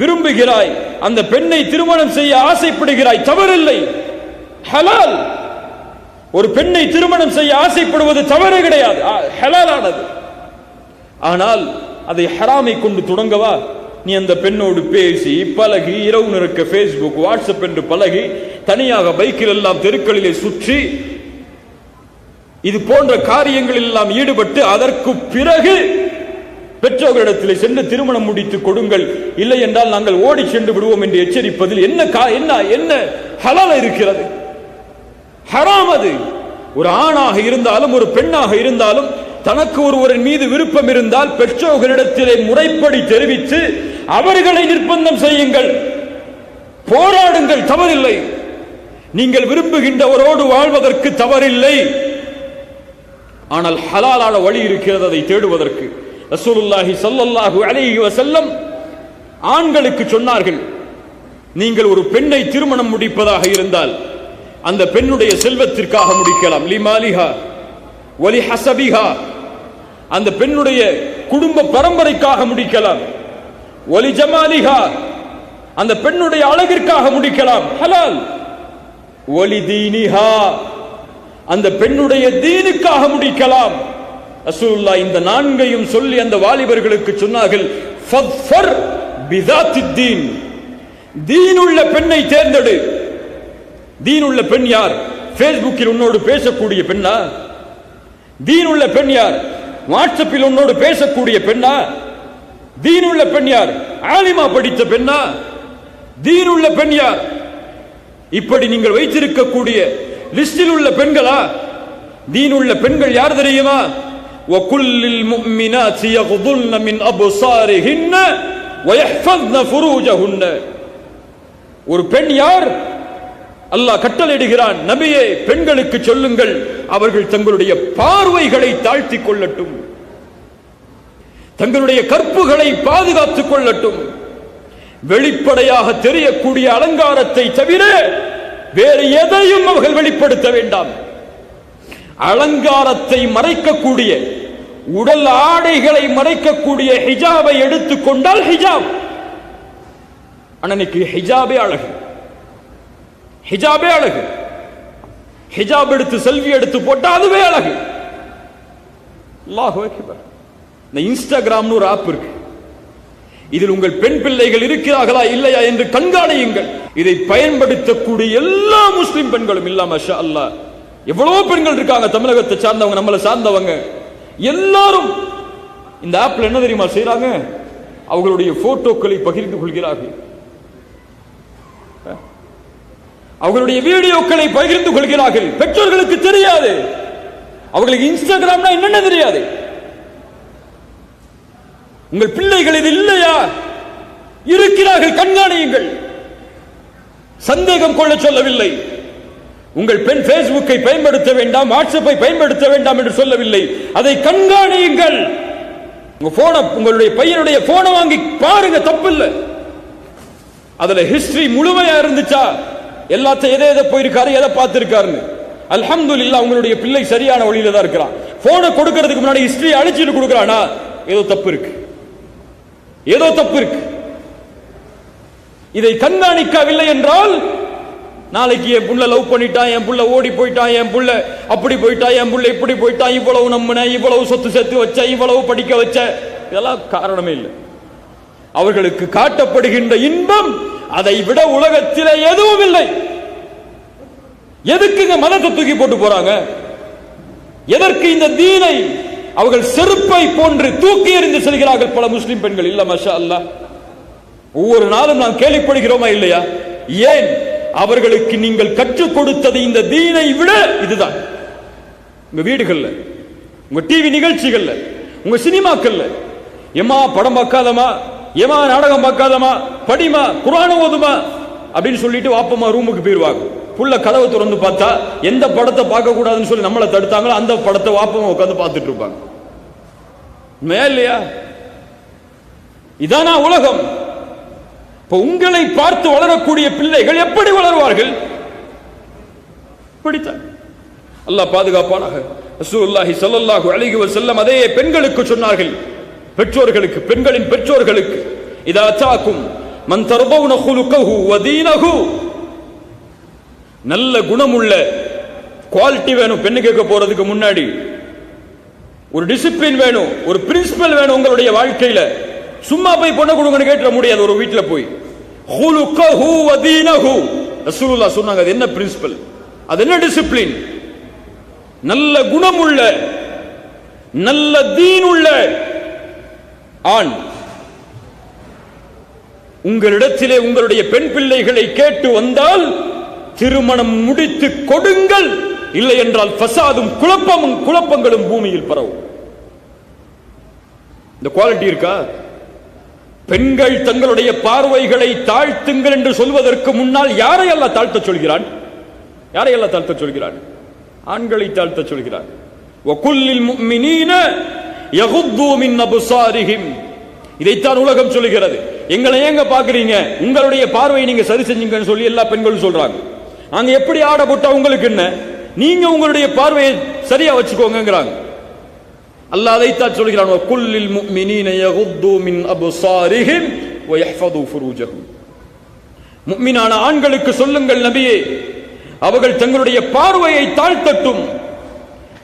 விரும்புகிறாய், அந்த பெண்ணை திருமணம் செய்ய ஆசைப்படுகிறாய், தவறில்லை, ஹலால். ஒரு பெண்ணை திருமணம் செய்ய ஆசைப்படுவது தவறு கிடையாது, ஹலாலானது. ஆனால் அதை ஹராமை கொண்டு தொடங்கவா? நீ அந்த பெண்ணோடு பேசி பழகி, இரவு நிற்க பேஸ்புக் வாட்ஸ்அப் என்று பழகி, தனியாக பைக்கில் எல்லாம் தெருக்களிலே சுற்றி இது போன்ற காரியங்களில் எல்லாம் ஈடுபட்டு அதற்கு பிறகு பெற்றோர்களிடத்தில் சென்று திருமணம் முடித்து கொடுங்கள், இல்லை என்றால் நாங்கள் ஓடி சென்று விடுவோம் என்று எச்சரிப்பதில் என்ன ஹலால் இருக்கிறது? ஹராம் அது. ஒரு ஆணாக இருந்தாலும் ஒரு பெண்ணாக இருந்தாலும் தனக்கு ஒருவரின் மீது விருப்பம் இருந்தால் பெற்றோர்களிடத்திலே முறைப்படி தெரிவித்து அவர்களை நிர்பந்தம் செய்யுங்கள், போராடுங்கள், தவறில்லை. நீங்கள் விரும்புகின்றவரோடு வாழ்வதற்கு தவறில்லை. ஆனால் ஹலாலான வழி இருக்கிறது அதை தேடுவதற்கு. ரசூலுல்லாஹி ஸல்லல்லாஹு அலைஹி வஸல்லம் ஆண்களுக்கு சொன்னார்கள், நீங்கள் ஒரு பெண்ணை திருமணம் முடிப்பதாக இருந்தால் அந்த பெண்ணுடைய செல்வத்திற்காக முடிக்கலாம், லிமாலிஹா வலி ஹஸபிஹா, அந்த பெண்ணுடைய குடும்ப பரம்பரைக்காக முடிக்கலாம், வலி ஜமாலிஹா, அந்த பெண்ணுடைய அழகிற்காக முடிக்கலாம், ஹலால், வலி தீனிஹா, அந்த பெண்ணுடைய தீனுக்காக முடிக்கலாம். ரசூலுல்லாஹ் இந்த நான்கையும் சொல்லி அந்த வாலிபர்களுக்கு சொன்னார்கள், ஃபத்ஃபர் பிதாத்தித் தீன், தீனுள்ள பெண்ணை தேர்ந்தெடு. தீனுள்ள பெண் யார்? பேஸ்புக்கில் உன்னோடு பேசக்கூடிய பெண்ணா? தீனுள்ள பெண் யார்? வாட்ஸ்அப்பில் உன்னோடு பேசக்கூடிய பெண்ணா? தீனுள்ள பெண் யார்? ஆலிமா படித்த பெண்ணா? தீனுள்ள பெண் யார்? இப்படி நீங்கள் வைத்திருக்கக்கூடிய லிஸ்டில் உள்ள பெண்களா? தீனுள்ள பெண்கள் யார் தெரியுமா? வகுல்லில் முஃமினாத்தி யகுதுல்ன மின் அப்சாரிஹின்ன வயஹ்ஃபத்ன ஃபுரூஜஹுன்ன. ஒரு பெண் யார்? அல்லாஹ் கட்டளையிடுகிறான், நபியே பெண்களுக்கு சொல்லுங்கள் அவர்கள் தங்களுடைய பார்வைகளை தாழ்த்திக் கொள்ளட்டும். தங்களுடைய கற்புகளை பாதுகாத்துக் கொள்ளட்டும். வெளிப்படையாக தெரியக்கூடிய அலங்காரத்தை தவிர வேறு எதையும் அவர்கள் வெளிப்படுத்த வேண்டாம். அலங்காரத்தை மறைக்கக்கூடிய, உடல் ஆடைகளை மறைக்கக்கூடிய ஹிஜாபை எடுத்துக்கொண்டால் ஹிஜாப். அன்னைக்கு ஹிஜாபே அழகு, ஹிஜாபே அழகு. ஹிஜாப் எடுத்து செல்வி எடுத்து போட்டா அதுவே அழகு. அல்லாஹு அக்பர். இந்த இன்ஸ்டாகிராம்னு ஒரு ஆப் இருக்கு. இதில் உங்கள் பெண் பிள்ளைகள் இருக்கிறார்களா இல்லையா என்று கண்காணியுங்கள். இதை பயன்படுத்தக்கூடிய எல்லா முஸ்லிம் பெண்களும் இல்ல மாஷா அல்லாஹ், எவ்வளவு பெண்கள் இருக்காங்க தமிழகத்தை சார்ந்தவங்க, நம்மளை சார்ந்தவங்க எல்லாரும் இந்த ஆப்ல என்ன தெரியுமா செய்யறாங்க? அவர்களுடைய போட்டோக்களை பகிர்ந்து கொள்கிறார்கள், அவர்களுடைய வீடியோக்களை பகிர்ந்து கொள்கிறார்கள். பெற்றோர்களுக்கு தெரியாது, அவர்களுக்கு இன்ஸ்டாகிராம்னா என்னென்ன தெரியாது. உங்கள் பிள்ளைகள் இது இல்லையா? இருக்கிறார்கள், கண்காணியுங்கள். சந்தேகம் கொள்ள சொல்லவில்லை. உங்கள் பெண் பேஸ்புக்கை பயன்படுத்த வேண்டாம், வாட்ஸ்அப்பை பயன்படுத்த வேண்டாம் என்று சொல்லவில்லை. அதை கண்காணியுங்கள். உங்களுடைய பையனுடைய போனை வாங்கி பாருங்க, தப்பில்லை. அதுல ஹிஸ்டரி முழுமையா இருந்துச்சா, எல்லாத்தையும் எதை எதை போயிருக்காரு, எதை பார்த்திருக்காருன்னு. அல்ஹம்துலில்லாஹ், உங்களுடைய பிள்ளை சரியான வழியில தான் இருக்கிறான். போனை கொடுக்கிறதுக்கு முன்னாடி ஹிஸ்டரி அழிச்சிட்டு கொடுக்கிறானா, ஏதோ தப்பு இருக்கு, ஏதோ தப்பு இருக்கு. இதை கண்காணிக்கவில்லை என்றால் நாளைக்கு என் புள்ள லவ் பண்ணிட்டான், என் புள்ள ஓடி போயிட்டான், என் புள்ள அப்படி போயிட்டான், என் புள்ள இப்படி போயிட்டான், இவ்வளவு நம்பின, இவ்வளவு சொத்து சேர்த்து வச்ச, இவ்வளவு படிக்க வச்ச, இதெல்லாம் காரணமே இல்லை. அவர்களுக்கு காட்டப்படுகின்ற இன்பம் அதை விட உலகத்திலே எதுவும் இல்லை. எதுக்குங்க மதத்தை தூக்கி போட்டு போறாங்க? எதற்கு இந்த தீனை அவர்கள் செருப்பை போன்று தூக்கி எறிந்து செல்கிறார்கள் பல முஸ்லிம் பெண்கள்? இல்ல மாஷா அல்லாஹ், ஒவ்வொரு நாளும் நாம் கேள்விப்படுகிறோமா இல்லையா? ஏன்? அவர்களுக்கு நீங்கள் கற்றுக் கொடுத்தது இந்த தீனை விட இதுதான். உங்க வீடுகள்ல, உங்க டிவி நிகழ்ச்சிகள்ல, உங்க சினிமாக்கள்ல, ஏமா படம் பார்க்காதமா, ஏமா நாடகம் பார்க்காதமா, படிமா, குர்ஆன் ஓதுமா அப்படின்னு சொல்லிட்டு வாப்பமா ரூமுக்கு போயிருவாங்க. புள்ள கதவை திறந்து பார்த்தா எந்த படத்தை பார்க்க கூடாதுன்னு சொல்லி நம்மளை தடுத்தாங்களோ அந்த படத்தை வாப்பமா உட்கார்ந்து பார்த்துட்டு இருப்பாங்க. இல்லையா? இதானா உலகம்? உங்களை பார்த்து வளரக்கூடிய பிள்ளைகள் எப்படி வளருவார்கள்? படித்தான் அல்லாஹ் பாதுகாப்பானாக. ரசூலுல்லாஹி ஸல்லல்லாஹு அலைஹி வஸல்லம் அதே பெண்களுக்கு சொன்னார்கள், பெற்றோர்களுக்கு, பெண்களின் பெற்றோர்களுக்கு, இதா அதாக்கும் மன் தர்பவுன குலுகஹு வ தீனஹு, நல்ல குணமுள்ள குவாலிட்டி வேணும். பெண்ணு கேட்க போறதுக்கு முன்னாடி ஒரு டிசிப்ளின் வேணும், ஒரு பிரின்சிபல் வேணும் உங்களுடைய வாழ்க்கையில. சும்மா போய் பொண்ணு கொடுங்கன்னு கேட்க முடியாது. ஒரு வீட்டில் போய் குலுகஹு வ தீனஹு, ரசூலுல்லாஹ் சொன்னாங்க, அது என்ன பிரின்சிபல், அது என்ன டிசிப்ளின்? நல்ல குணமுள்ள, நல்ல தீன் உள்ள ஆண் உங்களிடத்திலே உங்களுடைய பெண் பிள்ளைகளை கேட்டு வந்தால் திருமணம் முடித்து கொடுங்கள். இல்லை என்றால் ஃபசாதும் குழப்பங்களும் பூமியில் பரவும். இந்த குவாலிட்டி இருக்கா? பெண்கள் தங்களுடைய பார்வைகளை தாழ்த்துங்கள் என்று சொல்வதற்கு முன்னால் யாரை எல்லாம் தாழ்த்த சொல்கிறான்? யாரை எல்லாம் தாழ்த்த சொல்கிறான்? ஆண்களை தாழ்த்த சொல்கிறான். வகுல்லில் முஃமினீன யகுது மின் அப்சாரிஹிம், இதைத்தான் உலகம் சொல்லுகிறது. எங்களை ஏங்க பாக்குறீங்க, உங்களுடைய பார்வையை நீங்க சரி செஞ்சீங்கன்னு சொல்லி எல்லா பெண்களும் சொல்றாங்க. நாங்க எப்படி ஆட போட்டா உங்களுக்கு என்ன, நீங்க உங்களுடைய பார்வையை சரியா வச்சுக்கோங்கிறாங்க. அல்லாஹ் அதைத்தான் சொல்கிறான், வகுல்லில் முஃமினீன யகுது மின் அப்சாரிஹிம் வ யஹ்ஃபது ஃபுரூஜஹும். முஃமினான ஆண்களுக்கு சொல்லுங்கள் நபியே, அவர்கள் தங்களுடைய பார்வையை தாழ்த்தட்டும்,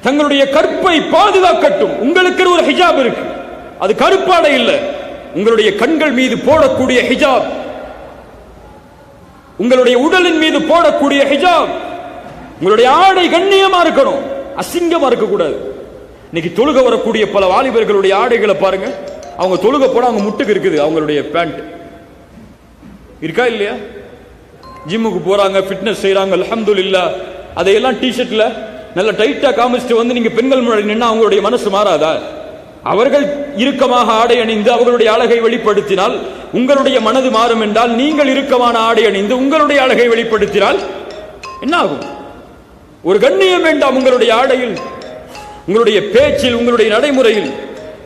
தங்களுடைய கற்பை பாதுகாக்கட்டும். உங்களுக்கு ஒரு ஹிஜாப் இருக்கு, அது கருப்பாடை இல்ல, உங்களுடைய கண்கள் மீது போடக்கூடிய ஹிஜாப், உங்களுடைய உடலின் மீது போடக்கூடிய ஹிஜாப். உங்களுடைய ஆடை கண்ணியமா இருக்கணும், அசிங்கமா இருக்க கூடாது. இன்னைக்கு தொழுக வரக்கூடிய பல வாலிபர்களுடைய ஆடைகளை பாருங்க, அவங்க தொழுக போட அவங்க முட்டுக்கு இருக்குது அவங்களுடைய பேண்ட் இருக்கா இல்லையா? ஜிம்முக்கு போறாங்க, ஃபிட்னஸ் செய்யறாங்க, அல்ஹம்துலில்லாஹ். அதையெல்லாம் டி-ஷர்ட்ல நல்ல டைட்டா காமிச்சிட்டு வந்து நீங்க பெண்கள் முன்னாடி நின்னா அவங்களுடைய மனசு மாறாதா? அவர்கள் இறுக்கமாக ஆடை அணிந்து அவர்களுடைய அழகை வெளிப்படுத்தினால் உங்களுடைய மனது மாறும் என்றால், நீங்கள் இறுக்கமான ஆடை அணிந்து உங்களுடைய அழகை வெளிப்படுத்தினால் என்ன ஆகும்? ஒரு கண்ணியம் வேண்டாம் உங்களுடைய ஆடையில், உங்களுடைய பேச்சில், உங்களுடைய நடைமுறையில்?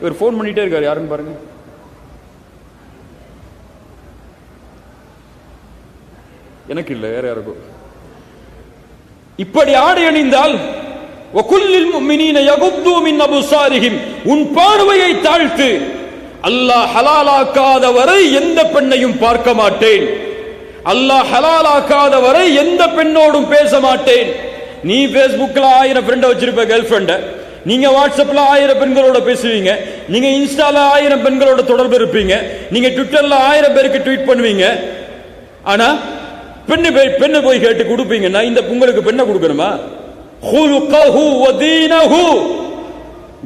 இவர் போன் பண்ணிட்டே இருக்காரு, யாருன்னு பாருங்க. எனக்கு இல்ல, வேற யாருக்கும். இப்படி ஆடை அணிந்தால் உன் பார்வையை தாழ்த்து, அல்லாஹ் ஹலாலாக்காத வரை எந்த பெண்ணையும் பார்க்க மாட்டேன், அல்லாஹ் ஹலாலாக்காத வரை எந்த பெண்ணோடும் பேச மாட்டேன். நீ பேஸ்புக்ல 1000 ஃப்ரெண்ட வச்சிருப்ப, கேர்ள் ஃப்ரெண்ட. நீங்க வாட்ஸ்அப்ல 1000 பெண்களோட பேசுவீங்க, நீங்க இன்ஸ்டால 1000 பெண்களோட தொடர்பு இருப்பீங்க, நீங்க ட்விட்டர்ல 1000 பேருக்கு ட்வீட் பண்ணுவீங்க. ஆனா பெண்ணு போய் கேட்டு கொடுப்பீங்கன்னா இந்த உங்களுக்கு பெண்ணை கொடுக்கணுமா?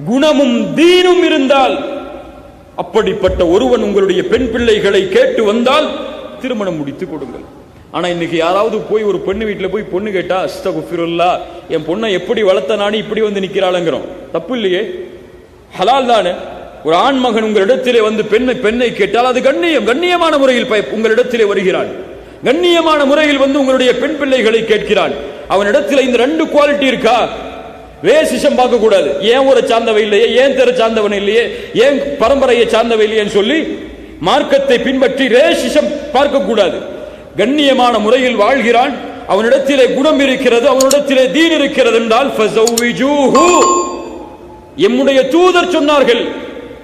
குணமும் தீனும் இருந்தால் அப்படிப்பட்ட ஒருவன் உங்களுடைய பெண் பிள்ளைகளை கேட்டு வந்தால் திருமணம் முடித்து கொடுங்கள். ஆனா இன்னைக்கு யாராவது போய் ஒரு பெண்ணு வீட்டுல போய் பொண்ணு கேட்டா, அஸ்தகுஃபிருல்லாஹ், என் பொண்ணை எப்படி வளர்த்த நானே இப்படி வந்து நிக்கிறாளுங்கிறோம். தப்பு இல்லையே, ஹலால் தானே. ஒரு ஆண் மகன் உங்களிடத்திலே வந்து பெண்ணை கேட்டால் அது கண்ணியமான முறையில் உங்களிடத்திலே வருகிறான், கண்ணியமான முறையில் வந்து உங்களுடைய பெண் பிள்ளைகளை கேட்கிறான். அவனிடத்தில் இந்த 2 குவாலிட்டி இருக்கா? ரேசிசம் பார்க்க கூடாது. ஏன் ஊரை சார்ந்தவை இல்லையே, ஏன் தெரு சார்ந்தவன் இல்லையே, ஏன் பரம்பரையை சார்ந்தவை இல்லையேன்னு சொல்லி மார்க்கத்தை பின்பற்றி ரேசிசம் பார்க்க கூடாது. கண்ணியமான முறையில் வாழ்கிறான், அவனிடத்திலே குணம் இருக்கிறது, அவனிடத்திலே தீன் இருக்கிறது என்றால் எம்முடைய தூதர் சொன்னார்கள்,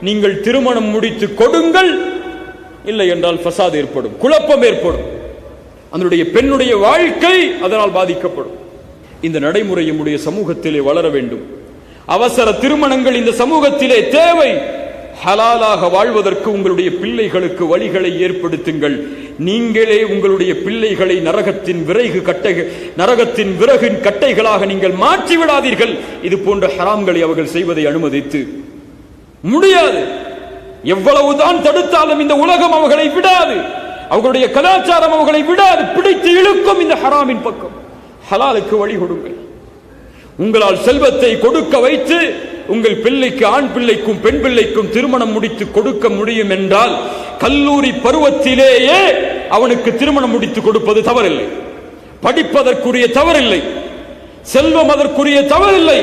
நீங்கள் திருமணம் முடித்து கொடுங்கள், இல்லை என்றால் ஃபசாத் ஏற்படும், குழப்பம் ஏற்படும், அதனுடைய பெண்ணுடைய வாழ்க்கை அதனால் பாதிக்கப்படும். இந்த நடைமுறை நம்முடைய சமூகத்திலே வளர வேண்டும். அவசர திருமணங்கள் இந்த சமூகத்திலே தேவை. ஹலாலாக வாழ்வதற்கு உங்களுடைய பிள்ளைகளுக்கு வழிகளை ஏற்படுத்துங்கள். நீங்களே உங்களுடைய பிள்ளைகளை நரகத்தின் விறகின் கட்டைகளாக நீங்கள் மாற்றி விடாதீர்கள். இது போன்ற ஹராம்களை அவர்கள் செய்வதை அனுமதித்து முடியாது. எவ்வளவுதான் தடுத்தாலும் இந்த உலகம் அவர்களை விடாது, அவர்களுடைய கலாச்சாரம் அவர்களை விடாது, பிடித்து இழுக்கும் இந்த ஹராமின் பக்கம். ஹலாலுக்கு வழி கொடுங்கள். உங்களால் செல்வத்தை கொடுக்க வைத்து உங்கள் பிள்ளைக்கு, ஆண் பிள்ளைக்கும் பெண் பிள்ளைக்கும் திருமணம் முடித்து கொடுக்க முடியும் என்றால் கல்லூரி பருவத்திலேயே அவனுக்கு திருமணம் முடித்து கொடுப்பது தவறில்லை. படிப்பதற்குரிய தவறில்லை, செல்வம் அதற்குரிய தவறில்லை.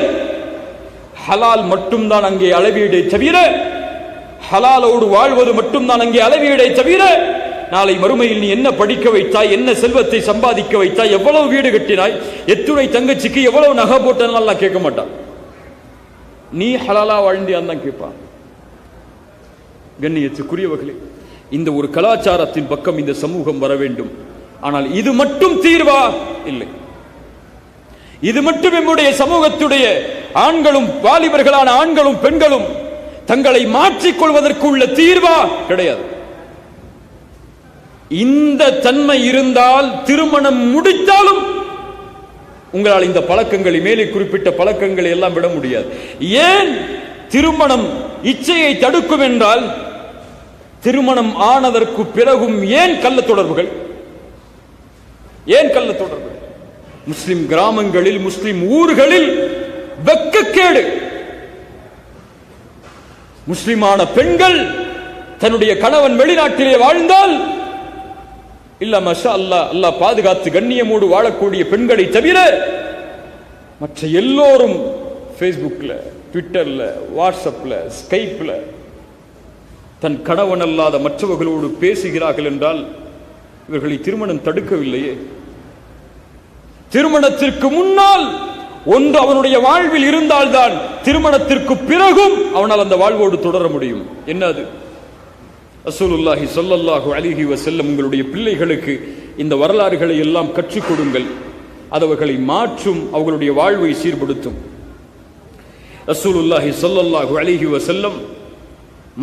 ஹலால் மட்டும்தான் அங்கே அளவீடை தவிர, ஹலாலோடு வாழ்வது மட்டும்தான் அங்கே அளவீடை தவிர, நாளை மறுமையில் நீ என்ன படிக்க வைத்தாய், என்ன செல்வத்தை சம்பாதிக்க வைத்தாய், எவ்வளவு வீடு கட்டினாய், எத்துணை தங்கச்சிக்கு எவ்வளவு நகை போட்டனால கேட்க மாட்டான். நீ ஹலாலா வாழ்ந்தியான் தான் கேட்பான். கண்ணியத்துக்குரியவர்களே, இந்த ஒரு கலாச்சாரத்தின் பக்கம் இந்த சமூகம் வர வேண்டும். ஆனால் இது மட்டும் தீர்வா? இல்லை. இது மட்டும் நம்முடைய சமூகத்துடைய ஆண்களும் வாலிபர்களான ஆண்களும் பெண்களும் தங்களை மாற்றிக்கொள்வதற்கு உள்ள தீர்வா? கிடையாது. இந்த தன்மை இருந்தால் திருமணம் முடித்தாலும் உங்களால் இந்த பழக்கங்களை, மேலே குறிப்பிட்ட பழக்கங்களை எல்லாம் விட முடியாது. ஏன் திருமணம் இச்சையை தடுக்கும் என்றால், திருமணம் ஆனதற்கு பிறகும் ஏன் கள்ள தொடர்புகள், ஏன் கள்ள தொடர்புகள்? முஸ்லிம் கிராமங்களில், முஸ்லிம் ஊர்களில் வெட்கக்கேடு. முஸ்லிமான பெண்கள் தன்னுடைய கணவன் வெளிநாட்டிலே வாழ்ந்தால் இல்ல மஷா அல்லாஹ், அல்லாஹ் பாதுகாத்து கண்ணியமோடு வாழக்கூடிய பெண்களை தவிர மற்ற எல்லோரும் ஃபேஸ்புக்ல, ட்விட்டர்ல, வாட்ஸ்அப்ல, ஸ்கைப்ல தன் கணவன் அல்லாத மற்றவர்களோடு பேசுகிறார்கள் என்றால் இவர்களை திருமணம் தடுக்கவில்லையே. திருமணத்திற்கு முன்னால் ஒன்று அவனுடைய வாழ்வில் இருந்தால்தான் திருமணத்திற்கு பிறகும் அவனால் அந்த வாழ்வோடு தொடர முடியும். என்னது? ரசூலுல்லாஹி ஸல்லல்லாஹு அலைஹி வஸல்லம் உங்களுடைய பிள்ளைகளுக்கு இந்த வரலாறுகளை எல்லாம் கற்றுக் கொடுங்கள். அது அவர்களை மாற்றும், அவர்களுடைய வாழ்வை சீர்படுத்தும். ரசூலுல்லாஹி ஸல்லல்லாஹு அலைஹி வஸல்லம்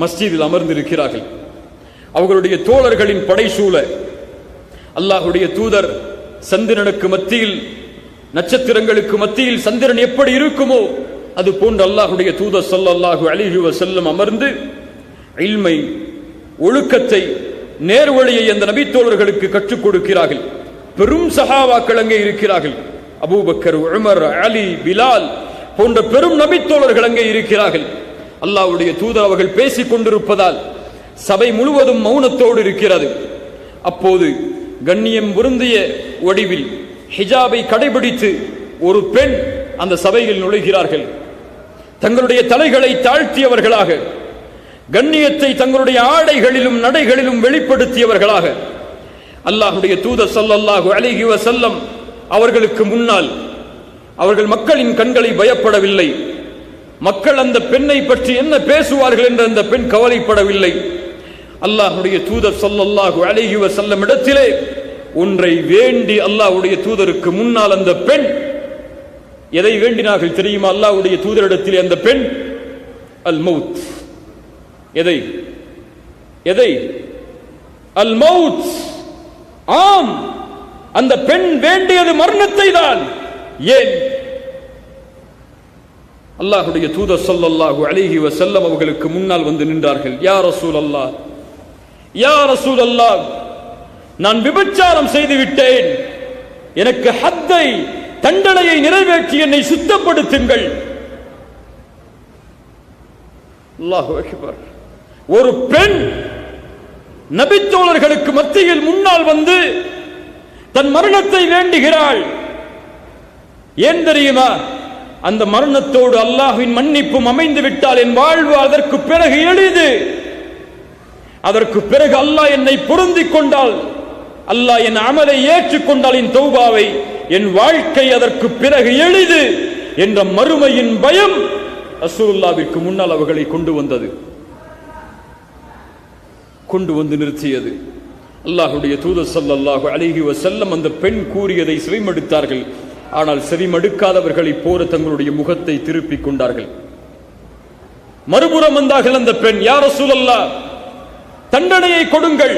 மஸ்ஜிதில் அமர்ந்திருக்கிறார்கள். அவர்களுடைய தோழர்களின் படைசூழ அல்லாஹ்வுடைய தூதர் சந்திரனுக்கு மத்தியில், நட்சத்திரங்களுக்கு மத்தியில் சந்திரன் எப்படி இருக்குமோ அது போன்று அல்லாஹ்வுடைய தூதர் ஸல்லல்லாஹு அலைஹி வஸல்லம் அமர்ந்து இல்மை, ஒழுக்கத்தை, நேர்வழியை அந்த நபி தோழர்களுக்கு கற்றுக் கொடுக்கிறார்கள். பெரும் சஹாபாக்கள் அங்கே இருக்கிறார்கள். அபூபக்கர், உமர், அலி, பிலால் போன்ற பெரும் நபி தோழர்கள் அங்கே இருக்கிறார்கள். அல்லாஹ்வுடைய தூதர் அவர்கள் பேசிக் கொண்டிருப்பதால் சபை முழுவதும் மௌனத்தோடு இருக்கிறது. அப்போது கண்ணியம் பொருந்திய வடிவில் ஹிஜாபை கடைபிடித்து ஒரு பெண் அந்த சபையில் நுழைகிறார்கள். தங்களுடைய தலைகளை தாழ்த்தியவர்களாக, கண்ணியத்தை தங்களுடைய ஆடைகளிலும் நடைகளிலும் வெளிப்படுத்தியவர்களாக அல்லாஹ்வுடைய தூதர் ஸல்லல்லாஹு அலைஹி வஸல்லம் அவர்களுக்கு முன்னால் அவர்கள் மக்களின் கண்களை பயப்படவில்லை. மக்கள் அந்த பெண்ணை பற்றி என்ன பேசுவார்கள் என்று அந்த பெண் கவலைப்படவில்லை. அல்லாஹ்வுடைய தூதர் ஸல்லல்லாஹு அலைஹி வஸல்லம் இடத்திலே ஒன்றை வேண்டி அல்லாஹ்வுடைய தூதருக்கு முன்னால் அந்த பெண் எதை வேண்டினார்கள் தெரியுமா? அல்லாஹ்வுடைய தூதரிடத்திலே அந்த பெண் அல் மௌத். எதை அல் மௌத். ஆம், அந்த பெண் வேண்டியது மரணத்தை தான். ஏன்? அல்லாஹ்வுடைய தூதர் ஸல்லல்லாஹு அலைஹி வஸல்லம் அவர்களுக்கு முன்னால் வந்து நின்றார்கள். யா ரசூலல்லாஹ், யா ரசூலல்லாஹ், நான் விபச்சாரம் செய்து விட்டேன், எனக்கு ஹத்தை தண்டனையை நிறைவேற்றி என்னை சுத்தப்படுத்துங்கள். அல்லாஹு அக்பர். ஒரு பெண் நபித்தோழர்களுக்கு மத்தியில் முன்னால் வந்து தன் மரணத்தை வேண்டுகிறாள். ஏன் தெரியுமா? அந்த மரணத்தோடு அல்லாஹ்வின் மன்னிப்பும் அமைந்து விட்டால் என் வாழ்வு அதற்கு பிறகு எளிது. அதற்கு பிறகு அல்லாஹ் என்னை பொருந்திக் கொண்டால், அல்லாஹ் என் அமலை ஏற்றுக்கொண்டால், என் தௌபாவை, என் வாழ்க்கை அதற்கு பிறகு எளிது என்ற மறுமையின் பயம் ரசூலுல்லாஹ்விற்கு முன்னால் அவர்களை கொண்டு வந்து நிறுத்தியது. அல்லாஹ்வுடைய தூதர் ஸல்லல்லாஹு அலைஹி வஸல்லம் அந்த பெண் கூறியதை செவிமடுத்தார்கள். ஆனால் செவிமடுக்காதவர்களை போல தங்களுடைய முகத்தை திருப்பிக் கொண்டார்கள். மறுபுறம் வந்தார்கள் அந்த பெண். யா ரசூலல்லாஹ், தண்டனையை கொடுங்கள்.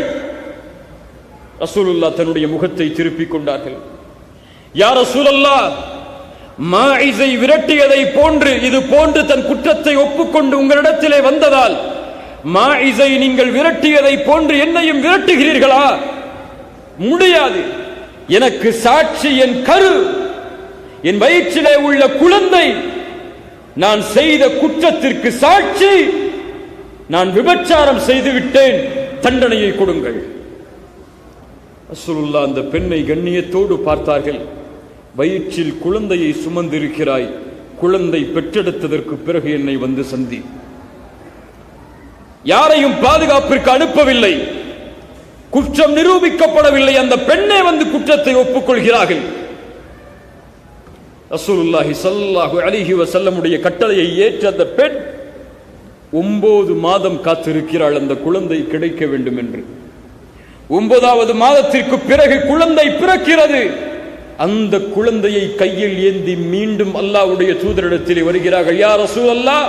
ரசூலுல்லாஹ் தன்னுடைய முகத்தை திருப்பிக் கொண்டார்கள். யா ரசூலல்லாஹ், மாஇஸை விரட்டியதை போன்று இது போன்று தன் குற்றத்தை ஒப்புக்கொண்டு உங்களிடத்திலே வந்ததால் மாஇஸை நீங்கள் விரட்டியதை போன்று என்னையும் விரட்டுகிறீர்களா? முடியாது. எனக்கு சாட்சி என் கரு, என் வயிற்றிலே உள்ள குழந்தை. நான் செய்த குற்றத்திற்கு சாட்சி. நான் விபச்சாரம் செய்து விட்டேன், தண்டனையை கொடுங்கள். ரசூலுல்லாஹ் அந்த பெண்ணை கண்ணியத்தோடு பார்த்தார்கள். வயிற்றில் குழந்தையை சுமந்திருக்கிறாய், குழந்தை பெற்றெடுத்ததற்கு பிறகு என்னை வந்து சந்தி. யாரையும் பாதுகாப்பிற்கு அனுப்பவில்லை. குற்றம் நிரூபிக்கப்படவில்லை. அந்த பெண்ணே வந்து குற்றத்தை ஒப்புக்கொள்கிறார்கள். ரசூலுல்லாஹி ஸல்லல்லாஹு அலைஹி வஸல்லமுடைய கட்டளையை ஏற்ற அந்த பெண் 9 மாதம் காத்திருக்கிறாள் அந்த குழந்தை கிடைக்க வேண்டும் என்று. 9வது மாதத்திற்கு பிறகு குழந்தை பிறக்கிறது. அந்த குழந்தையை கையில் ஏந்தி மீண்டும் அல்லாஹ்வுடைய தூதரிடத்திலே வருகிறார்கள். யா ரசூலல்லாஹ்,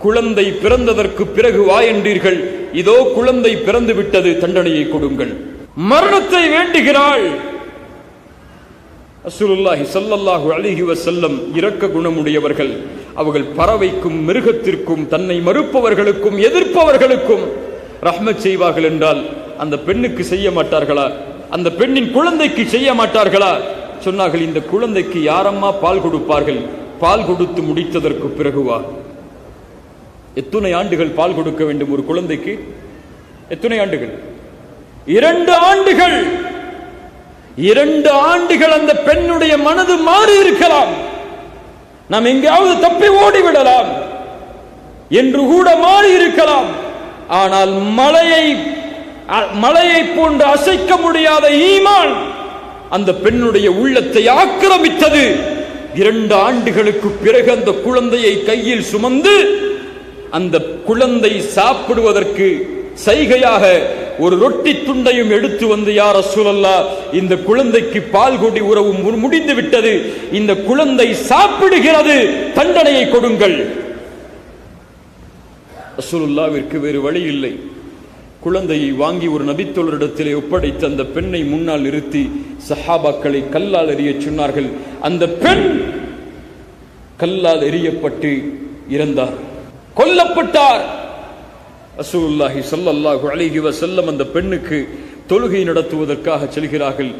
குழந்தை பிறந்ததற்கு பிறகு வா என்றீர்கள், இதோ குழந்தை பிறந்து விட்டது, தண்டனையை கொடுங்கள். மரணத்தை வேண்டுகிறாள். ரசூலுல்லாஹி ஸல்லல்லாஹு அலைஹி வஸல்லம் இரக்க குணமுடையவர்கள். அவர்கள் பறவைக்கும் மிருகத்திற்கும் தன்னை மறுப்பவர்களுக்கும் எதிர்ப்பவர்களுக்கும் ரஹ்மத் செய்வார்கள் என்றால் அந்த பெண்ணுக்கு செய்ய மாட்டார்களா? அந்த பெண்ணின் குழந்தைக்கு செய்ய மாட்டார்களா? சொன்னார்கள், இந்த குழந்தைக்கு யாரம்மா பால் கொடுப்பார்கள்? பால் கொடுத்து முடித்ததற்கு பிறகு வா. எத்தனை ஆண்டுகள் பால் கொடுக்க வேண்டும் ஒரு குழந்தைக்கு? எத்தனை ஆண்டுகள்? 2 ஆண்டுகள். 2 ஆண்டுகள் அந்த பெண்ணுடைய மனது மாறி இருக்கலாம். நாம் எங்கேயாவது தப்பி ஓடிவிடலாம் என்று கூட மாறி இருக்கலாம். ஆனால் மலையை போன்று அசைக்க முடியாத ஈமான் அந்த பெண்ணுடைய உள்ளத்தை ஆக்கிரமித்தது. 2 ஆண்டுகளுக்கு பிறகு அந்த குழந்தையை கையில் சுமந்து அந்த குழந்தை சாப்பிடுவதற்கு சைகையாக ஒரு ரொட்டி துண்டையும் எடுத்து வந்து, யா ரசூலல்லாஹ், இந்த குழந்தைக்கு பால் கொடி உறவு முடிந்து விட்டது, இந்த குழந்தை சாப்பிடுகிறது, தண்டனையை கொடுங்கள். ரசூலுல்லாஹ்விற்கு வேறு வழி இல்லை. குழந்தையை வாங்கி ஒரு நபித்தோழரிடத்திலே ஒப்படைத்து அந்த பெண்ணை முன்னால் நிறுத்தி சஹாபாக்களை கல்லால் எறிய சொன்னார்கள். அந்த பெண் கல்லால் எறியப்பட்டு இறந்தார், கொல்லப்பட்டார். ரசூலுல்லாஹி ஸல்லல்லாஹு அலைஹி வஸல்லம் அந்த பெண்ணுக்கு தொழுகை நடத்துவதற்காக செல்கிறார்கள்.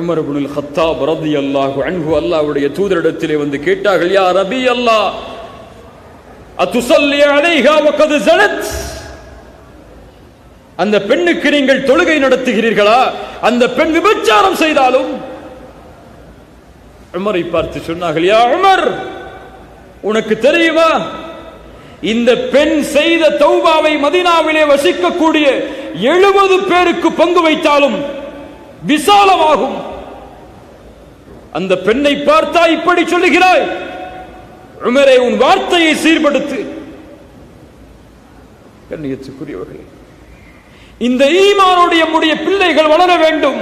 உமர் இப்னுல் கத்தாப் ரலியல்லாஹு அன்ஹு அல்லாஹ்வுடைய தூதரிடத்திலே வந்து கேட்டார்கள், யா நபி அல்லாஹ், அத்துஸல்லி அலைஹா வகத் ஸனத், அந்த பெண்ணுக்கு நீங்கள் தொழுகை நடத்துகிறீர்களா? அந்த பெண் விபச்சாரம் செய்தாலும்? உமரை பார்த்து சொன்னார்கள், யா உமர், உனக்கு தெரியுமா இந்த பெண் செய்த தௌபாவை மதீனாவிலே வசிக்கக்கூடிய 70 பேருக்கு பங்கு வைத்தாலும் விசாலமாகும். அந்த பெண்ணை பார்த்தா இப்படி சொல்லுகிறாய், உமரே உன் வார்த்தையை சீர்படுத்து. கண்ணியத்துக்குரியவர்களே, இந்த ஈமானுடைய நம்முடைய பிள்ளைகள் வளர வேண்டும்.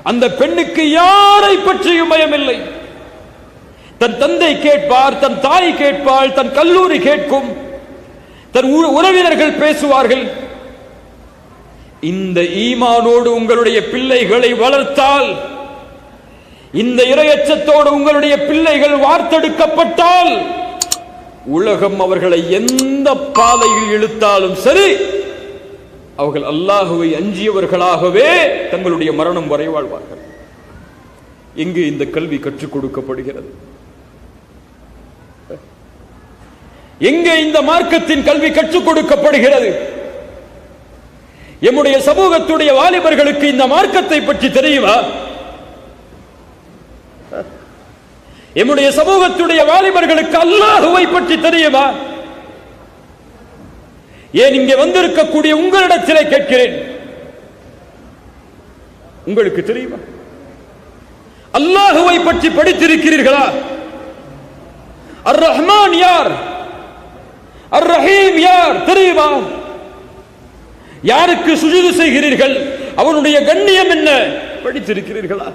அந்த பெண்ணுக்கு யாரை பற்றியும் பயமில்லை. தன் தந்தை கேட்பார், தன் தாய் கேட்பாள், தன் கல்லூரி கேட்கும், தன் உறவினர்கள் பேசுவார்கள். இந்த ஈமானோடு உங்களுடைய பிள்ளைகளை வளர்த்தால், இந்த இறையச்சத்தோடு உங்களுடைய பிள்ளைகள் வார்த்தெடுக்கப்பட்டால், உலகம் அவர்களை எந்த பாதையில் இழுத்தாலும் சரி, அவர்கள் அல்லாஹுவை அஞ்சியவர்களாகவே தங்களுடைய மரணம் வரை வாழ்வார்கள். எங்கு இந்த கல்வி கற்றுக் கொடுக்கப்படுகிறது? எங்கே இந்த மார்க்கத்தின் கல்வி கற்றுக் கொடுக்கப்படுகிறது? எம்முடைய சமூகத்துடைய வாலிபர்களுக்கு இந்த மார்க்கத்தை பற்றி தெரியுமா? எம்முடைய சமூகத்துடைய வாலிபர்களுக்கு அல்லாஹுவை பற்றி தெரியுமா? ஏன் இங்கே வந்திருக்கக்கூடிய உங்களிடத்திலே கேட்கிறேன், உங்களுக்கு தெரியுமா? அல்லாஹுவை பற்றி படித்திருக்கிறீர்களா? அர் ரஹ்மான் யார், அர் ரஹீம் யார் தெரியுமா? யாருக்கு சுஜூது செய்கிறீர்கள், அவனுடைய கண்ணியம் என்ன படித்திருக்கிறீர்களா?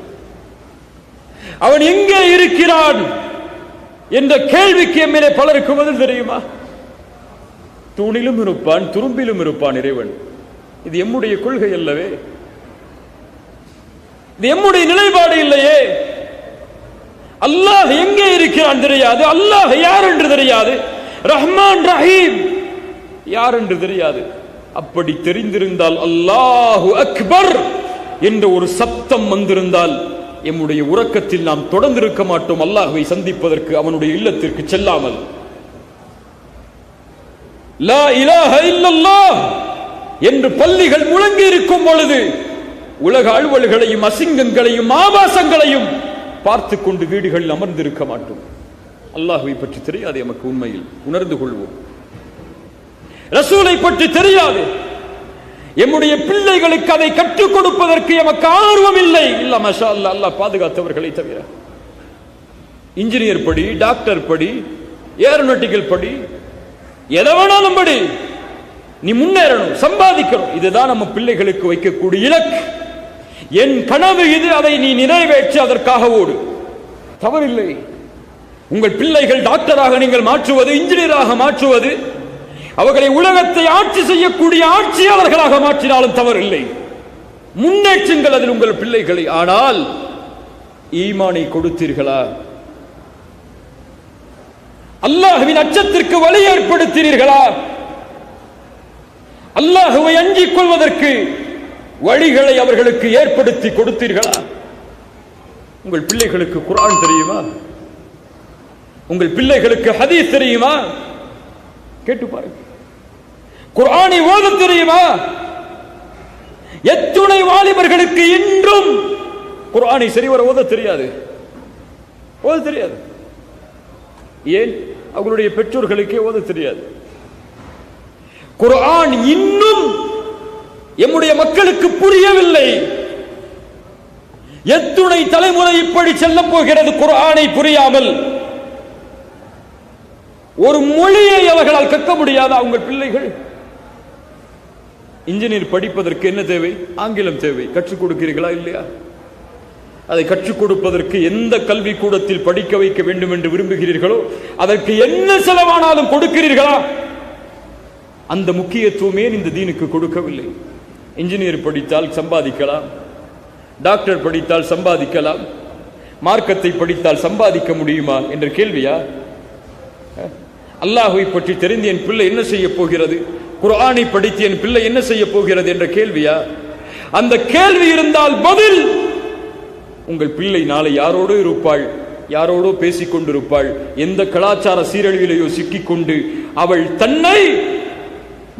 அவன் எங்கே இருக்கிறான் என்ற கேள்விக்கு எம்மிலே பலருக்கு பதில் தெரியுமா? தூணிலும் இருப்பான், துரும்பிலும் இருப்பான் இறைவன். இது எம்முடைய கொள்கை அல்லவே, இது எம்முடைய நிலைப்பாடு இல்லையே. அல்லாஹ் எங்கே இருக்கிறான் தெரியாது, அல்லாஹ் யார் என்று தெரியாது, ரஹ்மான் ரஹீம் யார் என்று தெரியாது. அப்படி தெரிந்திருந்தால், அல்லாஹு அக்பர் என்ற ஒரு சப்தம் வந்திருந்தால், எம்முடைய உறக்கத்தில் நாம் தொடர்ந்திருக்க மாட்டோம் அல்லாஹ்வை சந்திப்பதற்கு, அவனுடைய இல்லத்திற்கு செல்லாமல். லா இலாஹ இல்லல்லாஹ் என்று பள்ளிகள் முழங்கி இருக்கும் பொழுது உலக அலுவல்களையும் அசிங்கங்களையும் ஆபாசங்களையும் பார்த்து கொண்டு வீடுகளில் அமர்ந்திருக்க மாட்டோம். அல்லாஹ்வை பற்றி தெரியாது எமக்கு, உண்மையில் உணர்ந்து கொள்வோம். ரசூலை பற்றி தெரியாது, எம்முடைய பிள்ளைகளுக்கு அதை கற்றுக் கொடுப்பதற்கு எமக்கு ஆர்வம் இல்லை. இல்ல மாஷா அல்லாஹ், அல்லாஹ் பாதுகாத்தவர்களை தவிர. இன்ஜினியர் படி, டாக்டர் படி, ஏரோநாட்டிக்கல் படி, எதை வேணாலும் படி, நீ முன்னேறணும், சம்பாதிக்கணும். இதுதான் நம்ம பிள்ளைகளுக்கு வைக்கக்கூடிய இலக்கு. என் கனவு இது, அதை நீ நிறைவேற்றி அதற்காக ஓடு, தவறில்லை. உங்கள் பிள்ளைகள் டாக்டராக நீங்கள் மாற்றுவது, இன்ஜினியராக மாற்றுவது, அவர்களை உலகத்தை ஆட்சி செய்யக்கூடிய ஆட்சியாளர்களாக மாற்றினாலும் தவறில்லை. முன்னேற்றுங்கள் அதில் உங்கள் பிள்ளைகளை. ஆனால் ஈமானை கொடுத்தீர்களா? அல்லாஹ்வின் அச்சத்திற்கு வழி ஏற்படுத்தினீர்களா? அல்லாஹ்வை அஞ்சிக் கொள்வதற்கு வழிகளை அவர்களுக்கு ஏற்படுத்தி கொடுத்தீர்களா? உங்கள் பிள்ளைகளுக்கு குர்ஆன் தெரியுமா? உங்கள் பிள்ளைகளுக்கு ஹதீஸ் தெரியுமா? கேட்டு பாருங்க. குர்ஆனை ஓத தெரியுமா? எத்துணை வாலிபர்களுக்கு இன்றும் குர்ஆனை சரிவர ஓத தெரியாது, ஓத தெரியாது. ஏன்? அவர்களுடைய பெற்றோர்களுக்கே ஓத தெரியாது. குர்ஆன் இன்னும் எம்முடைய மக்களுக்கு புரியவில்லை. எத்துணை தலைமுறை இப்படி செல்ல போகிறது குர்ஆனை புரியாமல்? ஒரு மொழியை அவர்களால் கற்க முடியாதா உங்கள் பிள்ளைகள்? இன்ஜினியர் படிப்பதற்கு என்ன தேவை? ஆங்கிலம் தேவை. கற்றுக் கொடுக்கிறீர்களா இல்லையா? அதை கற்றுக் கொடுப்பதற்கு எந்த கல்வி கூடத்தில் படிக்க வைக்க வேண்டும் என்று விரும்புகிறீர்களோ அதற்கு என்ன செலவானாலும் கொடுக்கிறீர்களா? அந்த முக்கியத்துவமே இந்த தீனுக்கு கொடுக்கவில்லை. இன்ஜினியர் படித்தால் சம்பாதிக்கலாம், டாக்டர் படித்தால் சம்பாதிக்கலாம், மார்க்கத்தை படித்தால் சம்பாதிக்க முடியுமா என்ற கேள்வியா? அல்லாஹ்வை பற்றி தெரிந்து என் பிள்ளை என்ன செய்ய போகிறது, குர்ஆனை படித்து என் பிள்ளை என்ன செய்ய போகிறது என்ற கேள்வியா? அந்த கேள்வி இருந்தால் பதில், உங்கள் பிள்ளை நாளை யாரோடு இருப்பாள், யாரோடோ பேசிக் கொண்டிருப்பாள், எந்த கலாச்சார சீரழிவிலேயோ சிக்கிக்கொண்டு அவள் தன்னை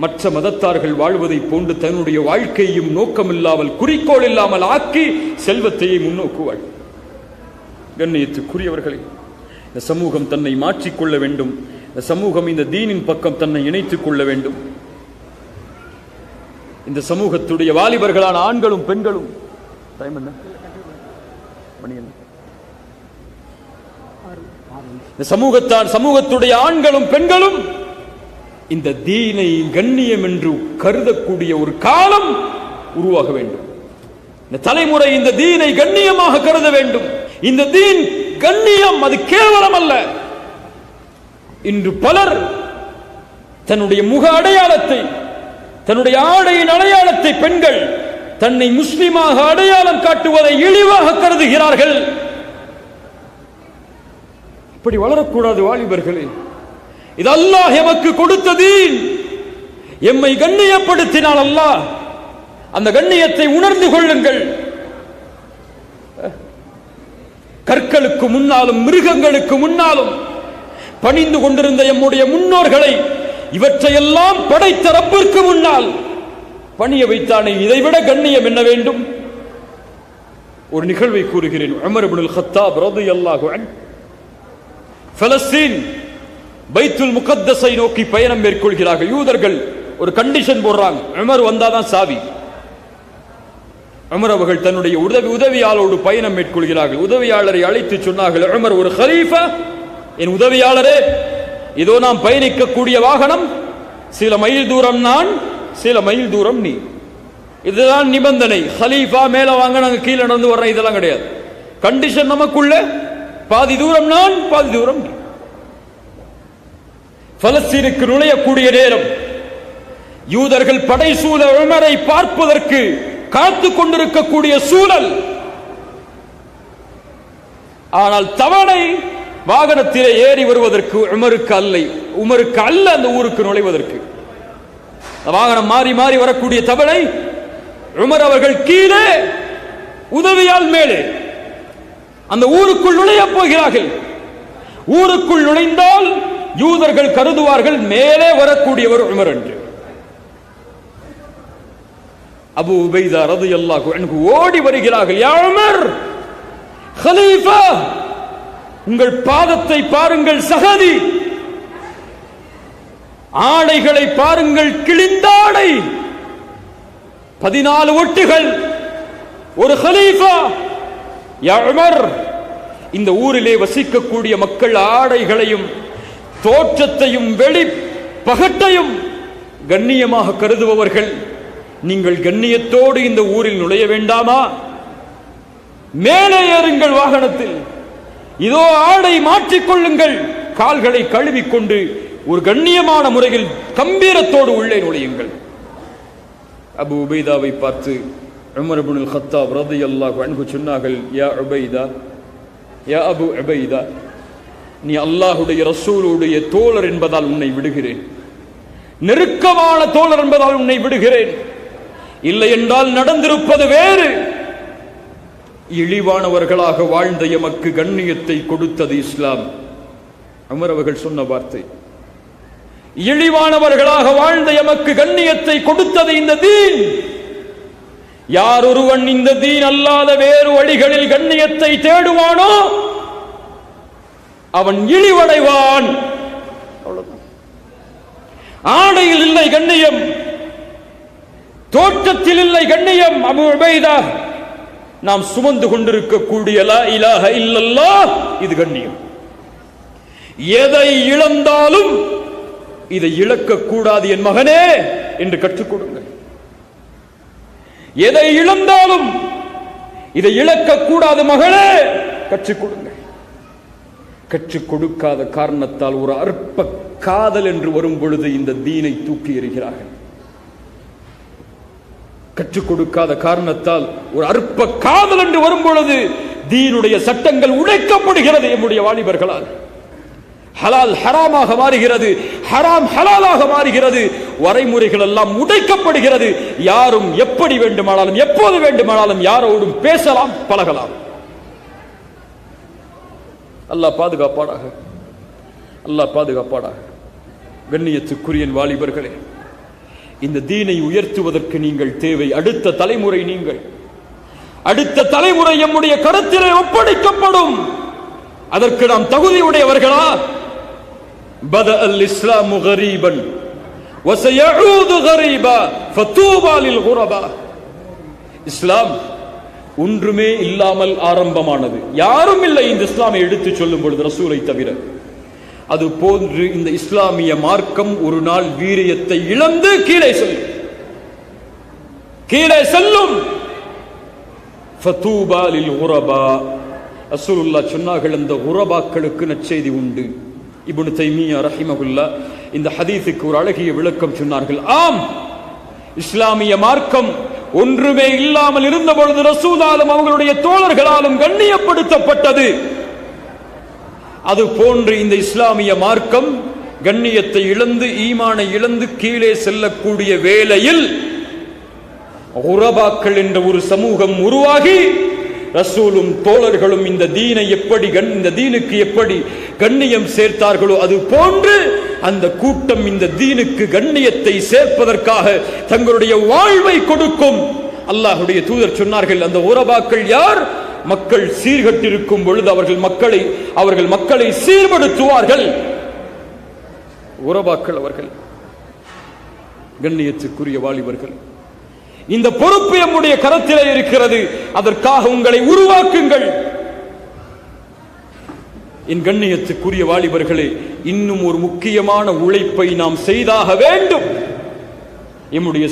மற்ற மதத்தார்கள் வாழ்வதை போன்று தன்னுடைய வாழ்க்கையும் நோக்கமில்லாமல் குறிக்கோள் இல்லாமல் ஆக்கி செல்வத்தையே முன்னோக்குவாள். கண்ணியத்துக்குரியவர்களே, இந்த சமூகம் தன்னை மாற்றிக்கொள்ள வேண்டும். இந்த சமூகம் இந்த தீனின் பக்கம் தன்னை இணைத்துக் கொள்ள வேண்டும். இந்த சமூகத்துடைய வாலிபர்களான ஆண்களும் பெண்களும் இந்த சமூகத்துடைய ஆண்களும் பெண்களும் இந்த தீனை கண்ணியம் என்று கருதக்கூடிய ஒரு காலம் உருவாக வேண்டும். இந்த தலைமுறை இந்த தீனை கண்ணியமாக கருத வேண்டும். இந்த தீன் கண்ணியம், அது கேவலம் அல்ல. இன்று பலர் தன்னுடைய முக அடையாளத்தை, தன்னுடைய ஆடையின் அடையாளத்தை, பெண்கள் தன்னை முஸ்லிமாக அடையாளம் காட்டுவதை இழிவாக கருதுகிறார்கள். இப்படி வளரக்கூடாது வாலிபர்களே. இது அல்லாஹ் எமக்கு கொடுத்த தீன். எம்மை கண்ணியப்படுத்தினால் அல்லாஹ் அந்த கண்ணியத்தை உணர்ந்து கொள்ளுங்கள். கற்களுக்கு முன்னாலும் மிருகங்களுக்கு முன்னாலும் பணிந்து கொண்டிருந்த எம்முடைய முன்னோர்களை இவற்றையெல்லாம் படைத்த ரப்பிற்கு முன்னால் பணிய வைத்தானே, இதைவிட கண்ணியம் என்ன வேண்டும்? ஒரு நிகழ்வை கூறுகிறேன். உமர் இப்னுல் கத்தாப் ரலியல்லாஹு அன்ஹு பலஸ்தீன் பைத்துல் முகத்தஸை நோக்கி பயணம் மேற்கொள்கிறார்கள். யூதர்கள் ஒரு கண்டிஷன் போடுறாங்க, உமர் வந்தாதான் சாவி. உமர் அவர்கள் தன்னுடைய உதவியாளரோடு பயணம் மேற்கொள்கிறார்கள். உதவியாளரை அழைத்து சொன்னார்கள், உமர் ஒரு கலீஃபா, என் உதவியாளரே, இதோ நாம் பயணிக்கக்கூடிய வாகனம், சில மைல் தூரம் நான், சில மைல் தூரம் நீ. இதுதான் நிபந்தனை. கலீஃபா மேல வாங்க, நாங்க கீழே நடந்து வர்றோம், இதெல்லாம் கிடையாது. கண்டிஷன் நமக்குள்ள, பாதி தூரம் நான், பாதி தூரம் நீ. பலஸ்தீனுக்கு நுழையக்கூடிய நேரம் யூதர்கள் படைசூழ உமரை பார்ப்பதற்கு காத்து கொண்டிருக்கக்கூடிய சூழல். ஆனால் தவணை வாகனத்திலே ஏறி வருவதற்கு உமருக்கு அல்ல அந்த ஊருக்கு நுழைவதற்கு. வாகனம் மாறி மாறி வரக்கூடிய தவணை, உமர் அவர்கள் கீழே, உதவியால் மேலே. அந்த ஊருக்குள் நுழைய போகிறார்கள். ஊருக்குள் நுழைந்தால் யூதர்கள் கருதுவார்கள் மேலே வரக்கூடியவர் உமர் என்று. அபூ உபைதா ரலியல்லாஹு அன்ஹு ஓடி வருகிறார்கள். யா உமர், கலீஃபா, உங்கள் பாதத்தை பாருங்கள், சகதி. ஆடைகளை பாருங்கள், கிழிந்தாடை, 14 ஒட்டுகள், ஒரு கலீஃபா. யா உமர், இந்த ஊரிலே வசிக்கக்கூடிய மக்கள் ஆடைகளையும் தோற்றத்தையும் வெளி பகட்டையும் கண்ணியமாக கருதுபவர்கள். நீங்கள் கண்ணியத்தோடு இந்த ஊரில் நுழைய வேண்டாமா? மேலே ஏறுங்கள் வாகனத்தில், இதோ ஆடை மாற்றிக்கொள்ளுங்கள், கால்களை கழுவிக்கொண்டு ஒரு கண்ணியமான முறையில் கம்பீரத்தோடு உள்ளே நுழையுங்கள். அபூ உபைதாவை பார்த்து உமர் இப்னுல் கத்தாப் ரலியல்லாஹு அன்ஹு சொன்னார்கள், யா உபைதா, யா அபூ உபைதா, நீ அல்லாஹ்வுடைய ரசூலுடைய தோழர் என்பதால் உன்னை விடுகிறேன், நெருக்கமான தோழர் என்பதால் உன்னை விடுகிறேன். இல்லை என்றால் நடந்திருப்பது வேறு. இழிவானவர்களாக வாழ்ந்த எமக்கு கண்ணியத்தை கொடுத்தது இஸ்லாம். உமர் அவர்கள் சொன்ன வார்த்தை, இழிவானவர்களாக வாழ்ந்த எமக்கு கண்ணியத்தை கொடுத்தது இந்த தீன். யார் ஒருவன் இந்த தீன் அல்லாத வேறு வழிகளில் கண்ணியத்தை தேடுவானோ அவன் இழிவடைவான். ஆடையில் இல்லை கண்ணியம், தோற்றத்தில் இல்லை கண்ணியம். அபூ உபைதா, நாம் சுமந்து கொண்டிருக்கக்கூடிய லா இலாஹ இல்லல்லாஹ், இது கண்ணியம். எதை இழந்தாலும் இதை இழக்கக்கூடாது என் மகனே என்று கற்றுக் கொடுங்கள். எதை இழந்தாலும் இதை இழக்கக்கூடாது மகளே, கற்றுக் கொடுங்கள். கற்றுக் கொடுக்காத காரணத்தால் ஒரு அற்ப காதல் என்று வரும் பொழுது இந்த தீனை தூக்கி எறிகிறார்கள். கற்றுக் கொடுக்காத காரணத்தால் ஒரு அற்ப காதல் என்று வரும் பொழுது தீனுடைய சட்டங்கள் உடைக்கப்படுகிறது. நம்முடைய வாலிபர்களால் ஹலால் ஹராமாக மாறுகிறது, ஹராம் ஹலாலாக மாறுகிறது, வரைமுறைகள் எல்லாம் உடைக்கப்படுகிறது. யாரும் எப்படி வேண்டுமானாலும் எப்போது வேண்டுமானாலும் யாரோடும் பேசலாம், பழகலாம். அல்லாஹ் பாதுகாப்பாடாக, அல்லாஹ் பாதுகாப்பாடாக. கண்ணியத்துக்குரிய வாலிபர்களே, இந்த தீனை உயர்த்துவதற்கு நீங்கள் தேவை. அடுத்த தலைமுறை, நீங்கள் அடுத்த தலைமுறை நம்முடைய கருத்திலே ஒப்படைக்கப்படும். அதற்கு நாம் தகுதியுடையவர்களா? بدأ الإسلام غريبا وسيعود غريبا فطوبى للغرباء. இஸ்லாம் ஒன்றுமே இல்லாமல் ஆரம்பமானது. யாரும் இல்லை இந்த இஸ்லாமை எடுத்து சொல்லும் பொழுது ரசூலை தவிர. அது போன்று இந்த இஸ்லாமிய மார்க்கம் ஒரு நாள் வீரியத்தை இழந்து கீழே செல்லும். ஃபதூபா லில் குரபா. ரசூலுல்லாஹ் சொன்னார்கள், அந்த குரபாக்களுக்கு நற்செய்தி உண்டு. இப்னு தைமியா ரஹிமஹுல்லாஹ் இந்த ஹதீஸுக்கு ஒரு அழகிய விளக்கம் சொன்னார்கள். ஆம், இஸ்லாமிய மார்க்கம் ஒன்றுமே இல்லாமல் இருந்த பொழுது ரசூலாலும் அவர்களுடைய தோழர்களாலும் கண்ணியப்படுத்தப்பட்டது. அது போன்று இந்த இஸ்லாமிய மார்க்கம் கண்ணியத்தை இழந்து ஈமானை இழந்து கீழே செல்லக்கூடிய வேளையில் குரபாக்கள் என்ற ஒரு சமூகம் உருவாகி ரசூலும் தோழர்களும் இந்த தீனை எப்படி இந்த தீனுக்கு எப்படி கண்ணியம் சேர்த்தார்களோ அது போன்று அந்த கூட்டம் இந்த தீனுக்கு கண்ணியத்தை சேர்ப்பதற்காக தங்களுடைய வாழ்வை கொடுக்கும். அல்லாஹ்வுடைய தூதர் சொன்னார்கள், அந்த உரபாக்கள் யார்? மக்கள் சீர்கட்டிருக்கும் பொழுது அவர்கள் மக்களை சீர்படுத்துவார்கள். உரபாக்கள் அவர்கள் கண்ணியத்துக்குரிய வாலிபர்கள். இந்த பொறுப்பு நம்முடைய கரத்திலே இருக்கிறது. அதற்காக உங்களை உருவாக்குங்கள். என் கண்ணியத்துக்குரிய வாலிபர்களே, இன்னும் ஒரு முக்கியமான உழைப்பை நாம் செய்தாக வேண்டும். நம்முடைய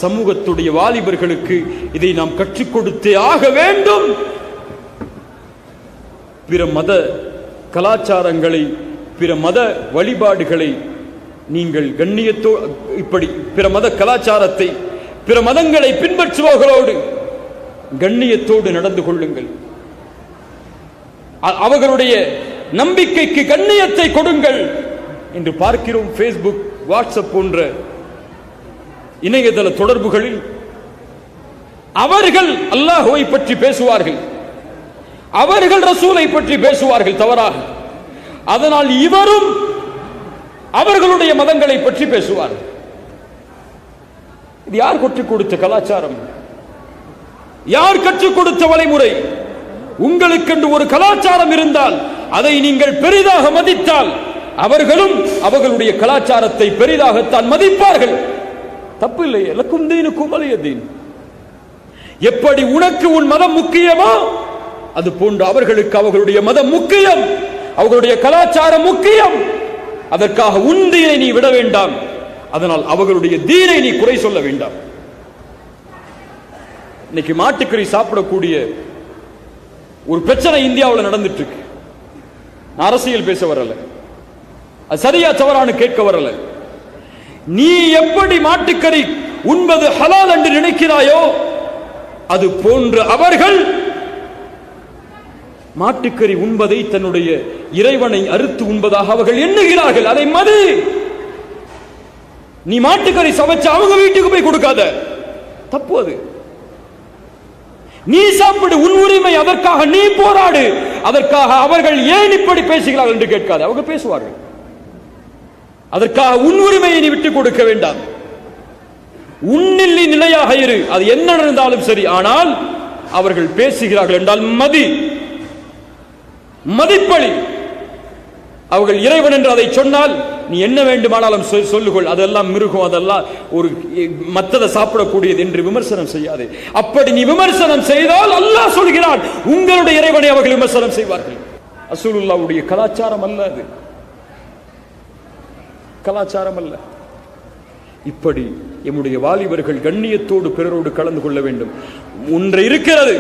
சமூகத்துடைய வாலிபர்களுக்கு இதை நாம் கற்றுக் கொடுத்தே ஆக வேண்டும். பிற மத கலாச்சாரங்களை, பிற மத வழிபாடுகளை நீங்கள் இப்படி பிற மத கலாச்சாரத்தை, பிற மதங்களை பின்பற்றுபவர்களோடு கண்ணியத்தோடு நடந்து கொள்ளுங்கள். அவர்களுடைய நம்பிக்கைக்கு கண்ணியத்தை கொடுங்கள் என்று பார்க்கிறோம். ஃபேஸ்புக், வாட்ஸ்அப் போன்ற இணையதள தொடர்புகளில் அவர்கள் அல்லாஹ்வை பற்றி பேசுவார்கள், அவர்கள் ரசூலை பற்றி பேசுவார்கள் தவறாக. அதனால் இவரும் அவர்களுடைய மதங்களை பற்றி பேசுவார். இது யார் கற்றுக் கொடுத்த கலாச்சாரம்? யார் கற்றுக் கொடுத்த வழிமுறை? உங்களுக்கென்று ஒரு கலாச்சாரம் இருந்தால் அதை நீங்கள் பெரிதாக மதித்தால் அவர்களும் அவர்களுடைய கலாச்சாரத்தை பெரிதாகத்தான் மதிப்பார்கள். தப்பு இல்லை. லக்கும் தீனுக்கும் வலிய தீன். எப்படி உனக்கு உன் மதம் முக்கியமோ அது போன்று அவர்களுக்கு அவர்களுடைய மதம் முக்கியம், அவர்களுடைய கலாச்சாரம் முக்கியம். அதற்காக உன் தீனை நீ விட வேண்டாம். அதனால் அவர்களுடைய தீனை நீ குறை சொல்ல வேண்டாம். இன்னைக்கு மாட்டுக்கறி சாப்பிடக்கூடிய ஒரு பிரச்சனை இந்தியாவில் நடந்துட்டு இருக்கு. அரசியல் பேச வரல, அது சரியா தவறானு கேட்க வரல. நீ எப்படி மாட்டுக்கறி உண்பது ஹலால் என்று நினைக்கிறாயோ அது போன்று அவர்கள் மாட்டுக்கறி உண்பதை தன்னுடைய இறைவனை அறுத்து உண்பதாக அவர்கள் எண்ணுகிறார்கள். அதை மதி. நீ மாட்டுக்கறி சமைச்ச அவங்க வீட்டுக்கு போய் கொடுக்காத, தப்பு அது. நீ சாப்பிடு, உன் உரிமை, அதற்காக நீ போராடு. அதற்காக அவர்கள் ஏன் இப்படி பேசுகிறார்கள் என்று கேட்காது, அவங்க பேசுவார்கள். அதற்காக உன் உரிமையை நீ விட்டுக் கொடுக்க வேண்டாம். உன்னில் நீ நிலையாக இரு, அது என்ன நடந்தாலும் சரி. ஆனால் அவர்கள் பேசுகிறார்கள் என்றால் மதிப்பளி. அவர்கள் இறைவன் என்று அதை சொன்னால் நீ என்ன வேண்டுமானாலும் சொல்லுகொள், அதெல்லாம் மிருகம், அதெல்லாம் ஒரு மத்ததை சாப்பிடக்கூடியது என்று விமர்சனம் செய்யாதே. அப்படி நீ விமர்சனம் செய்தால் அல்லாஹ் சொல்கிறான் உங்களுடைய இறைவனை அவர்கள் விமர்சனம் செய்வார்கள். ரசூலுல்லாஹ்வுடைய கலாச்சாரம் அல்ல அது, கலாச்சாரம் அல்ல. இப்படி எம்முடைய வாலிபர்கள் கண்ணியத்தோடு பிறரோடு கலந்து கொள்ள வேண்டும். ஒன்று இருக்கிறது,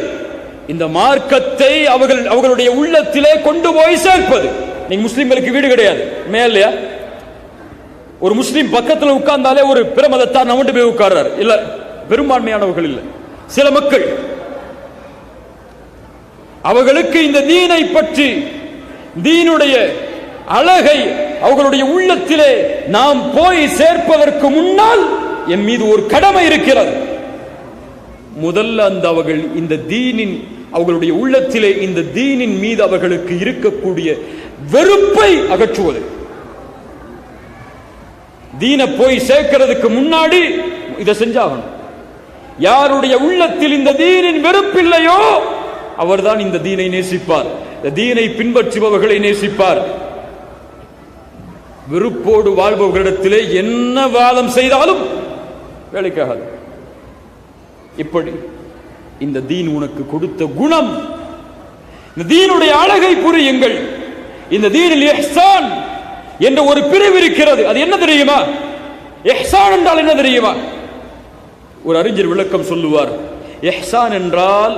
இந்த மார்க்கத்தை அவர்களுடைய உள்ளத்திலே கொண்டு போய் சேர்ப்பது. நீங்க முஸ்லிம்களுக்கு வீடு கிடையாது மேலையா? ஒரு முஸ்லிம் பக்கத்தில் உட்கார்ந்தாலே ஒரு பிற மதத்தார் நம்மட்டு போய் உட்கார்றார் இல்ல, பெரும்பான்மையானவர்கள் இல்ல, சில மக்கள். அவர்களுக்கு இந்த தீனை பற்றி, தீனுடைய அழகை அவர்களுடைய உள்ளத்திலே நாம் போய் சேர்ப்பதற்கு முன்னால் என் மீது ஒரு கடமை இருக்கிறது. முதல்ல அவர்கள் இந்த தீனின், அவர்களுடைய உள்ளத்திலே இந்த தீனின் மீது அவர்களுக்கு இருக்கக்கூடிய வெறுப்பை அகற்றுவது. தீனை போய் சேர்க்கிறதுக்கு முன்னாடி இதை செஞ்சாகணும். யாருடைய உள்ளத்தில் இந்த தீனின் வெறுப்பில்லையோ அவர்தான் இந்த தீனை நேசிப்பார், இந்த தீனை பின்பற்றுபவர்களை நேசிப்பார். வெறுப்போடு வாழ்பவர்களிடத்திலே என்ன வாதம் செய்தாலும் வேலைக்காகாது. இப்படி இந்த தீன் உனக்கு கொடுத்த குணம், இந்த தீனுடைய அழகை புரியுங்கள். இந்த தீனில் இஹ்சான் என்ற ஒரு பிரிவு இருக்கிறது. அது என்ன தெரியுமா? இஹ்சான் என்றால் என்ன தெரியுமா? ஒரு அறிஞர் விளக்கம் சொல்லுவார். இஹ்சான் என்றால்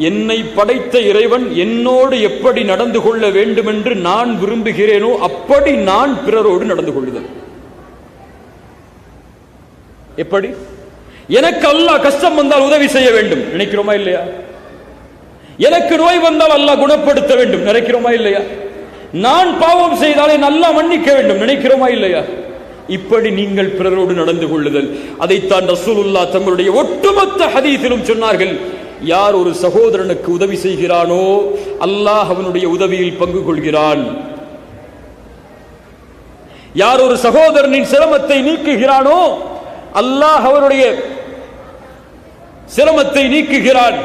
என்னை படைத்த இறைவன் என்னோடு எப்படி நடந்து கொள்ள வேண்டும் என்று நான் விரும்புகிறேனோ அப்படி நான் பிறரோடு நடந்து கொள்ளுதல். எப்படி? எனக்கு அல்லாஹ் கஷ்டம் வந்தால் உதவி செய்ய வேண்டும் நினைக்கிறோமா இல்லையா? எனக்கு நோய் வந்தால் அல்லாஹ் குணப்படுத்த வேண்டும் நினைக்கிறோமா இல்லையா? நான் பாவம் செய்தாலே நல்லா மன்னிக்க வேண்டும் நினைக்கிறோமா இல்லையா? இப்படி நீங்கள் பிறரோடு நடந்து கொள்ளுதல். அதைத்தான் ரசூலுல்லாஹ் தங்களுடைய ஒட்டுமொத்த ஹதீஸிலும் சொன்னார்கள். யார் ஒரு சகோதரனுக்கு உதவி செய்கிறானோ அல்லாஹ் அவனுடைய உதவியில் பங்கு கொள்கிறான். யார் ஒரு சகோதரனின் சிரமத்தை நீக்குகிறானோ அல்லாஹ் அவருடைய சிரமத்தை நீக்குகிறான்.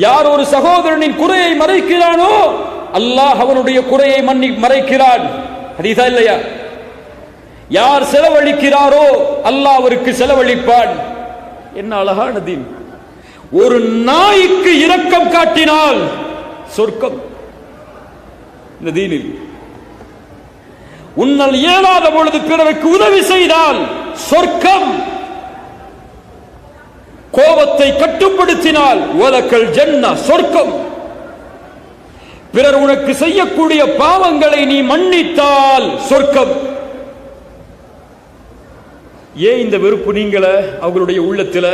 யார் ஒரு சகோதரனின் குறையை மறைக்கிறானோ அல்லாஹ் அவனுடைய குறையை மறைக்கிறான். ஹதீஸா இல்லையா? யார் செலவழிக்கிறாரோ அல்லாஹ் அவருக்கு செலவழிப்பான். என்ன அழகான தீன்! ஒரு நாய்க்கு இரக்கம் காட்டினால் சொர்க்கம் இந்த தீனில். உன்னால் இயலாத பொழுது பிறருக்கு உதவி செய்தால் சொர்க்கம். கோபத்தை கட்டுப்படுத்தினால் வலக்கல் ஜன்னா சொர்க்கம். பிறர் உனக்கு செய்யக்கூடிய பாவங்களை நீ மன்னித்தால் சொர்க்கம். ஏன் இந்த வெறுப்பு நீங்கள அவர்களுடைய உள்ளத்தில்?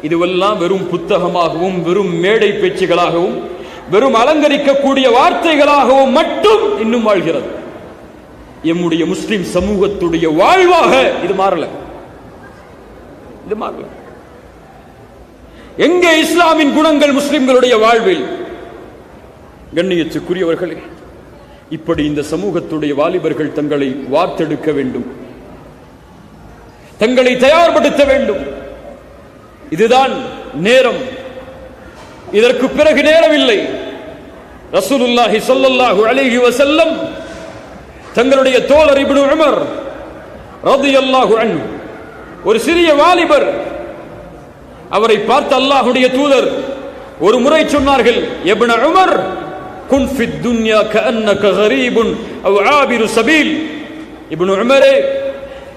இதுவெல்லாம் வெறும் புத்தகமாகவும் வெறும் மேடை பேச்சுகளாகவும் வெறும் அலங்கரிக்கக்கூடிய வார்த்தைகளாகவும் மட்டும் இன்னும் வாழ்கிறது. எம்முடைய முஸ்லிம் சமூகத்துடைய வாழ்வாக இது மாறல. இது மாறல. எங்கே இஸ்லாமின் குணங்கள் முஸ்லிம்களுடைய வாழ்வில்? கண்ணியத்துக்குரியவர்களே, இப்படி இந்த சமூகத்துடைய வாலிபர்கள் தங்களை வார்த்தெடுக்க வேண்டும், தங்களை தயார்படுத்த வேண்டும். இதுதான் நேரம். இதற்கு பிறகு நேரம் இல்லை. ரசூலுல்லாஹி ஸல்லல்லாஹு அலைஹி வஸல்லம் தங்களுடைய தோழர் இப்னு உமர் ரலியல்லாஹு அன்ஹு, ஒரு சிறிய வாலிபர், அவரை பார்த்த அல்லாஹ்வுடைய தூதர் ஒரு முறை சொன்னார்கள், இப்னு உமர் குன் ஃபித் துன்யா கஅன்னக கரீபுன் அவ் ஆபிரு சபீல். இப்னு உமரே,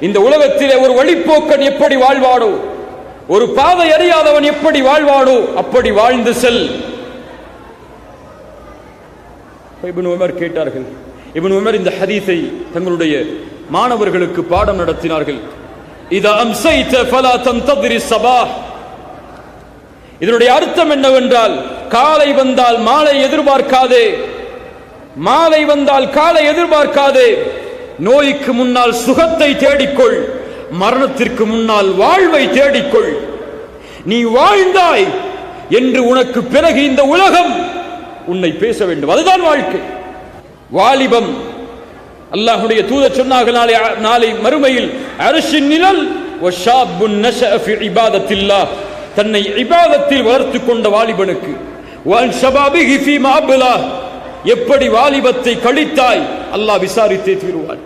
இந்த உலகத்திலே ஒரு வழிப்போக்கன் எப்படி வாழ்வானோ, ஒரு பாதை அறியாதவன் எப்படி வாழ்வானோ அப்படி வாழ்ந்து செல். இப்னு உமர் கேட்டார்கள். இப்னு உமர் இந்த ஹதீஸை தங்களுடைய மாணவர்களுக்கு பாடம் நடத்தினார்கள். இதா அம்சைத ஃபலா தன்ததிரி ஸபாஹ். இதனுடைய அர்த்தம் என்னவென்றால், காலை வந்தால் மாலை எதிர்பார்க்காதே, மாலை வந்தால் காலை எதிர்பார்க்காதே. நோய்க்கு முன்னால் சுகத்தை தேடிக்கொள், மரணத்திற்கு முன்னால் வாழ்வை தேடிக்கொள். நீ வாழ்ந்தாய் என்று உனக்கு பிறகு இந்த உலகம் உன்னை பேச வேண்டும். அதுதான் வாழ்க்கை. வாலிபம், அல்லாஹ்வுடைய தூதர் சொன்னார்கள், நாளை மறுமையில் அர்ஷின் நிழல் வஷாபுன் நஷஅ ஃபி இபாதத்தில்லாஹ், தன்னை இபாதத்தில் வளர்த்துக் கொண்ட வாலிபனுக்கு, வன் ஷபாபிஹி ஃபீ மா அப்லா, எப்படி வாலிபத்தை கழித்தாய் அல்லாஹ் விசாரித்தே தீருவான்.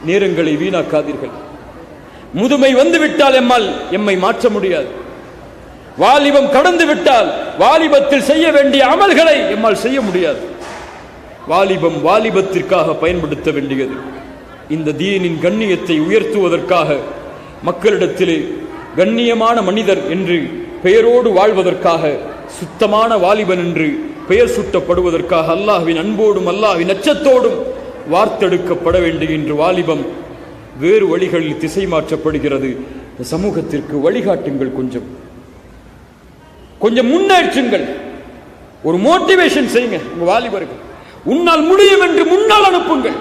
நேரங்களை வீணாக்காதீர்கள். முதுமை வந்து விட்டால் எம்மை மாற்ற முடியாது. வாலிபம் கடந்து விட்டால் வாலிபத்தில் செய்ய வேண்டிய அமல்களை எம்மால் செய்ய முடியாது. வாலிபம் வாலிபத்திற்காக பயன்படுத்த வேண்டியது. இந்த தீனின் கண்ணியத்தை உயர்த்துவதற்காக, மக்களிடத்திலே கண்ணியமான மனிதர் என்று பெயரோடு வாழ்வதற்காக, சுத்தமான வாலிபன் என்று பெயர் சூட்டப்படுவதற்காக, அல்லாஹ்வின் அன்போடும் அல்லாஹ்வின் அச்சத்தோடும் வார்த்தெடுக்கப்பட வேண்டுகின்ற வாலிபம் வேறு வழிகளில் திசை மாற்றப்படுகிறது. இந்த சமூகத்திற்கு வழிகாட்டுங்கள், கொஞ்சம் முன்னேற்றுங்கள், ஒரு மோட்டிவேஷன் செய்யுங்க. உங்க வாலிபர்கள் உன்னால் முடியும் என்று முன்னால் அனுப்புங்கள்.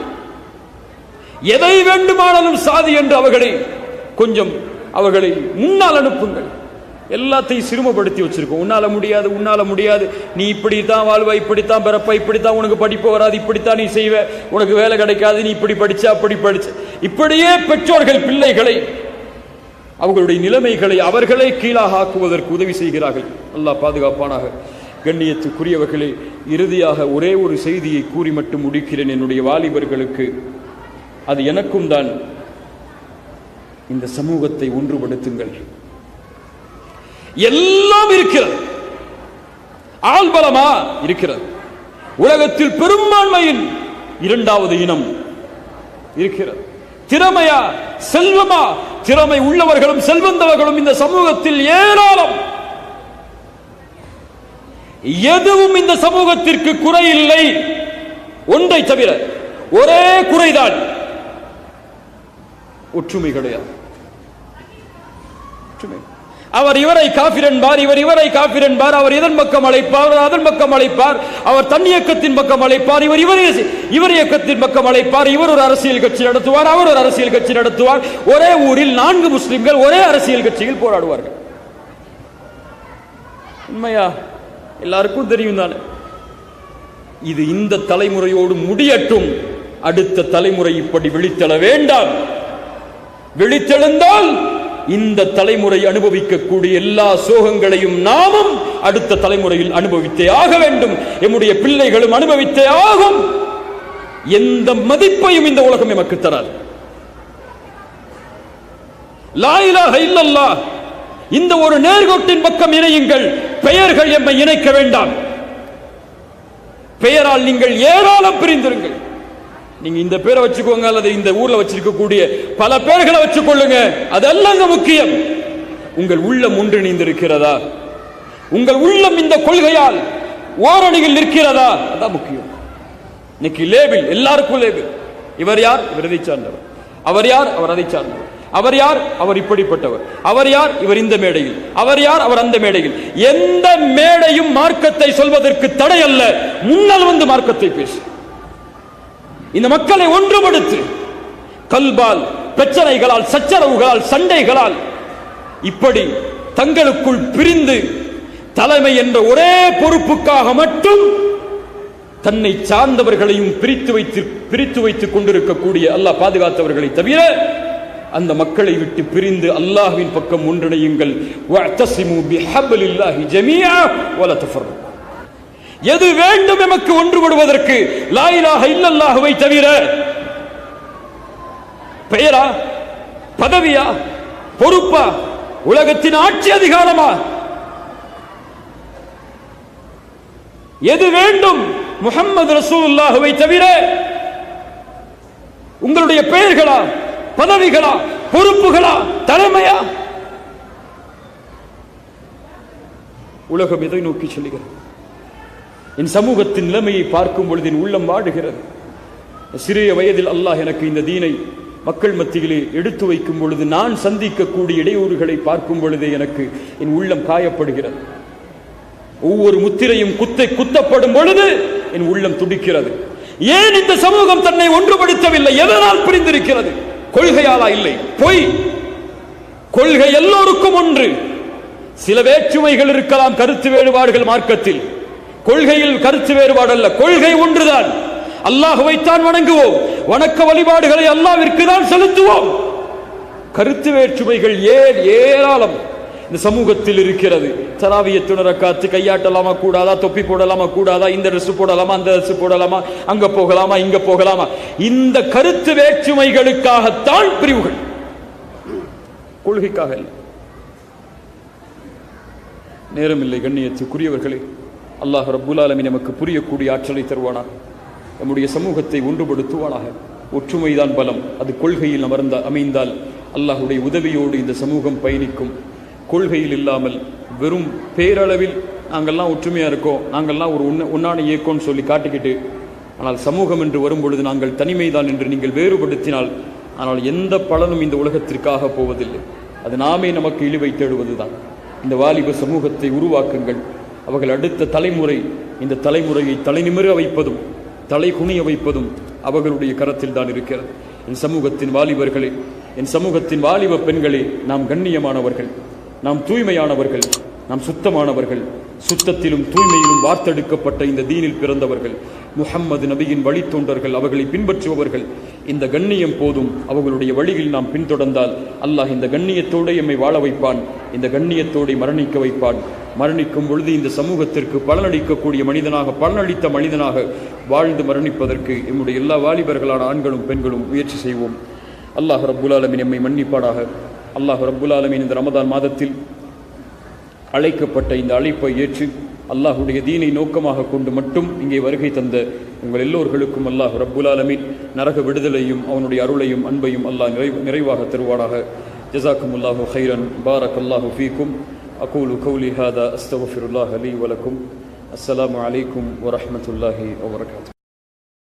எதை வேண்டுமானாலும் சாதி என்று அவர்களை முன்னால் அனுப்புங்கள். எல்லாத்தையும் சிறுமப்படுத்தி வச்சிருக்கோம். உன்னால முடியாது, நீ இப்படித்தான் வாழ்வ, இப்படித்தான் பிறப்ப, இப்படித்தான் உனக்கு படிப்பு வராது, இப்படித்தான் நீ செய்வ, உனக்கு வேலை கிடைக்காது, நீ இப்படி படிச்ச அப்படி படிச்ச, இப்படியே பெற்றோர்கள் பிள்ளைகளை, அவர்களுடைய நிலைமைகளை அவர்களே கீழாக ஆக்குவதற்கு உதவி செய்கிறார்கள். அல்லாஹ் பாதுகாப்பானாக. கண்ணியத்துக்குரியவர்களே, இறுதியாக ஒரே ஒரு செய்தியை கூறி மட்டும் முடிக்கிறேன் என்னுடைய வாலிபர்களுக்கு. அது எனக்கும் தான். இந்த சமூகத்தை ஒன்றுபடுத்துங்கள். எல்லாம் இருக்கிறது, ஆள்பலமா இருக்கிறது. உலகத்தில் பெரும்பான்மையின் இரண்டாவது இனம் இருக்கிறது. திறமையா, செல்வமா? திறமை உள்ளவர்களும் செல்வந்தவர்களும் இந்த சமூகத்தில் ஏராளம். எதுவும் இந்த சமூகத்திற்கு குறையில்லை. ஒன்றை தவிர ஒரே குறைதான், ஒற்றுமை கிடையாது. அவர் இவரை காபிர் என்பார், இவர் இவரை காபிர் என்பார். அவர் இதன் பக்கம் அழைப்பார், அதன் பக்கம் அழைப்பார். அவர் தன் இயக்கத்தின் பக்கம் அழைப்பார், இவர் இயக்கத்தின் பக்கம் அழைப்பார். இவர் ஒரு அரசியல் கட்சி நடத்துவார், அவர் ஒரு அரசியல் கட்சி நடத்துவார். ஒரே ஊரில் 4 முஸ்லிம்கள் ஒரே அரசியல் கட்சியில் போராடுவார்கள். உண்மையா? எல்லாருக்கும் தெரியும் தானே. இது இந்த தலைமுறையோடு முடியட்டும். அடுத்த தலைமுறை இப்படி விழித்தெழ வேண்டாம். விழித்தெழுந்தால் இந்த தலைமுறை அனுபவிக்கக்கூடிய எல்லா சோகங்களையும் நாமும் அடுத்த தலைமுறையில் அனுபவித்தே ஆக வேண்டும். எம்முடைய பிள்ளைகளும் அனுபவித்தே ஆகும். எந்த மதிப்பையும் இந்த உலகம் எமக்கு தராது. லா இலாஹ இல்லல்லாஹ், இந்த ஒரு நேர்கோட்டின் பக்கம் இணையுங்கள். பெயர்கள் எம்மை இணைக்க வேண்டாம். பெயரால் நீங்கள் ஏராளம் பிரிந்திருங்கள். நீங்க இந்த பேரை வச்சுக்கோங்க, அல்லது இந்த ஊர்ல வச்சிருக்கக்கூடிய பல பேர்களை வச்சுக்கொள்ளுங்க, அதெல்லாம் முக்கியம். உங்கள் உள்ளம் ஒன்றிணைந்திருக்கிறதா? உங்கள் உள்ளம் இந்த கொள்கையால் ஓரணியில் நிற்கிறதா? அதான் முக்கியம். இன்னைக்கு லேபிள், எல்லாருக்கும் லேபிள். இவர் யார்? இவர் அதை சார்ந்தவர். அவர் யார்? அவர் அதை சார்ந்தவர். அவர் யார்? அவர் இப்படிப்பட்டவர். அவர் யார்? இவர் இந்த மேடையில். அவர் யார்? அவர் அந்த மேடையில். எந்த மேடையும் மார்க்கத்தை சொல்வதற்கு தடை அல்ல. முன்னால் வந்து மார்க்கத்தை பேசு. இந்த மக்களை ஒன்றுபடுத்து. கல்பால், பிரச்சனைகளால், சச்சரவுகளால், சண்டைகளால் இப்படி தங்களுக்குள் பிரிந்து தலைமை என்ற ஒரே பொறுப்புக்காக மட்டும் தன்னை சார்ந்தவர்களையும் பிரித்து வைத்துக் கொண்டிருக்கக்கூடிய அல்லாஹ் பாதுகாத்தவர்களை தவிர அந்த மக்களை விட்டு பிரிந்து அல்லாஹ்வின் பக்கம் ஒன்றிணையுங்கள். வஅ்தஸிமு பிஹப்லில்லாஹி ஜமீஆ வலா தஃபர்ரகு. எது வேண்டும் எமக்கு ஒன்றுபடுவதற்கு? லா இலாஹ இல்லல்லாஹ்வை தவிர. பெயரா? பதவியா? பொறுப்பா? உலகத்தின் ஆட்சி அதிகாரமா? எது வேண்டும்? முஹம்மது ரசூலுல்லாஹ்வை தவிர. உங்களுடைய பெயர்களா? பதவிகளா? பொறுப்புகளா? தலைமையா? உலகம் எதை நோக்கி செல்கிறது? என் சமூகத்தின் நிலைமையை பார்க்கும் பொழுது என் உள்ளம் வாடுகிறது. சிறிய வயதில் அல்லாஹ் எனக்கு இந்த தீனை மக்கள் மத்தியிலே எடுத்து வைக்கும் பொழுது நான் சந்திக்கக்கூடிய இடையூறுகளை பார்க்கும் பொழுதே எனக்கு என் உள்ளம் காயப்படுகிறது. ஒவ்வொரு முத்திரையும் குத்தப்படும் பொழுது என் உள்ளம் துடிக்கிறது. ஏன் இந்த சமூகம் தன்னை ஒன்றுபடுத்தவில்லை? எதனால் பிரிந்திருக்கிறது? கொள்கையாலா? இல்லை, பொய். கொள்கை எல்லோருக்கும் ஒன்று. சில வேற்றுமைகள் இருக்கலாம், கருத்து வேறுபாடுகள் மார்க்கத்தில். கொள்கையில் கருத்து வேறுபாடு அல்ல, கொள்கை ஒன்றுதான். அல்லாஹ்வைத்தான் வணங்குவோம், வணக்க வழிபாடுகளை அல்லாஹ்விற்கு தான் செலுத்துவோம். கருத்து வேற்றுமைகள் ஏராளம் இந்த சமூகத்தில் இருக்கிறது. தராவியத் ரக்காத்து கையாட்டலாமா கூடாதா? தொப்பி போடலாமா கூடாதா? இந்த ட்ரெஸ் போடலாமா, அந்த ட்ரெஸ் போடலாமா? அங்க போகலாமா, இங்க போகலாமா? இந்த கருத்து வேற்றுமைகளுக்காகத்தான் பிரிவுகள், கொள்கைக்காக இல்லை. நேரமில்லை கண்ணியத்துக்குரியவர்களே. அல்லாஹ் ரப்புல் ஆலமீன் நமக்கு புரியக்கூடிய ஆற்றலை தருவானாக. நம்முடைய சமூகத்தை ஒன்றுபடுத்துவானாக. ஒற்றுமைதான் பலம். அது கொள்கையில் அமைந்தால் அல்லாஹுடைய உதவியோடு இந்த சமூகம் பயணிக்கும். கொள்கையில் இல்லாமல் வெறும் பேரளவில் நாங்கள்லாம் ஒற்றுமையாக இருக்கோம், நாங்கள்லாம் ஒரு ஒன்னான இயக்கம்னு சொல்லி காட்டிக்கிட்டு, ஆனால் சமூகம் என்று வரும்பொழுது நாங்கள் தனிமைதான் என்று நீங்கள் வேறுபடுத்தினால், ஆனால் எந்த பலனும் இந்த உலகத்திற்காக போவதில்லை. அது நாமே நமக்கு இழிவை தேடுவதுதான். இந்த வாலிப சமூகத்தை உருவாக்குங்கள். அவர்கள் அடுத்த தலைமுறை, இந்த தலைமுறையை தலைநிமிர வைப்பதும் தலை குனிய வைப்பதும் அவர்களுடைய கரத்தில் தான் இருக்கிறது. என் சமூகத்தின் வாலிபர்களே, என் சமூகத்தின் வாலிப பெண்களே, நாம் கண்ணியமானவர்கள், நாம் தூய்மையானவர்கள், நாம் சுத்தமானவர்கள். சுத்தத்திலும் தூய்மையிலும் வார்த்தெடுக்கப்பட்ட இந்த தீனில் பிறந்தவர்கள், முஹம்மது நபியின் வழித்தோன்றர்கள், அவர்களை பின்பற்றுபவர்கள். இந்த கண்ணியம் போதும். அவர்களுடைய வழியில் நாம் பின்தொடர்ந்தால் அல்லாஹ் இந்த கண்ணியத்தோடு எம்மை வாழ வைப்பான், இந்த கண்ணியத்தோடு மரணிக்க வைப்பான். மரணிக்கும் பொழுது இந்த சமூகத்திற்கு பலனளிக்கக்கூடிய மனிதனாக, பலனளித்த மனிதனாக வாழ்ந்து மரணிப்பதற்கு எம்முடைய எல்லா வாலிபர்களான ஆண்களும் பெண்களும் முயற்சி செய்வோம். அல்லாஹ் ரப்புல் ஆலமீன் எம்மை மன்னிப்பாடாக. அல்லாஹ் ரப்புல் ஆலமீன் இந்த ரமதான் மாதத்தில் அழைக்கப்பட்ட இந்த அழைப்பை ஏற்று அல்லாஹுடைய தீனை நோக்கமாக கொண்டு மட்டும் இங்கே வருகை தந்த உங்கள் எல்லோர்களுக்கும் அல்லாஹ் ரப்புல் ஆலமீன் நரக விடுதலையும் அவனுடைய அருளையும் அன்பையும் அல்லாஹ் நிறைவாக தருவானாக. ஜஸாக்குமுல்லாஹு கைரன். பாரக்கல்லாஹு ஃபீக்கும். அகூலு கௌலி ஹாதா அஸ்தக்ஃபிருல்லாஹ லீ வலக்கும். அஸ்ஸலாமு அலைக்கும் வரஹ்மத்துல்லாஹி வபரகாத்துஹு.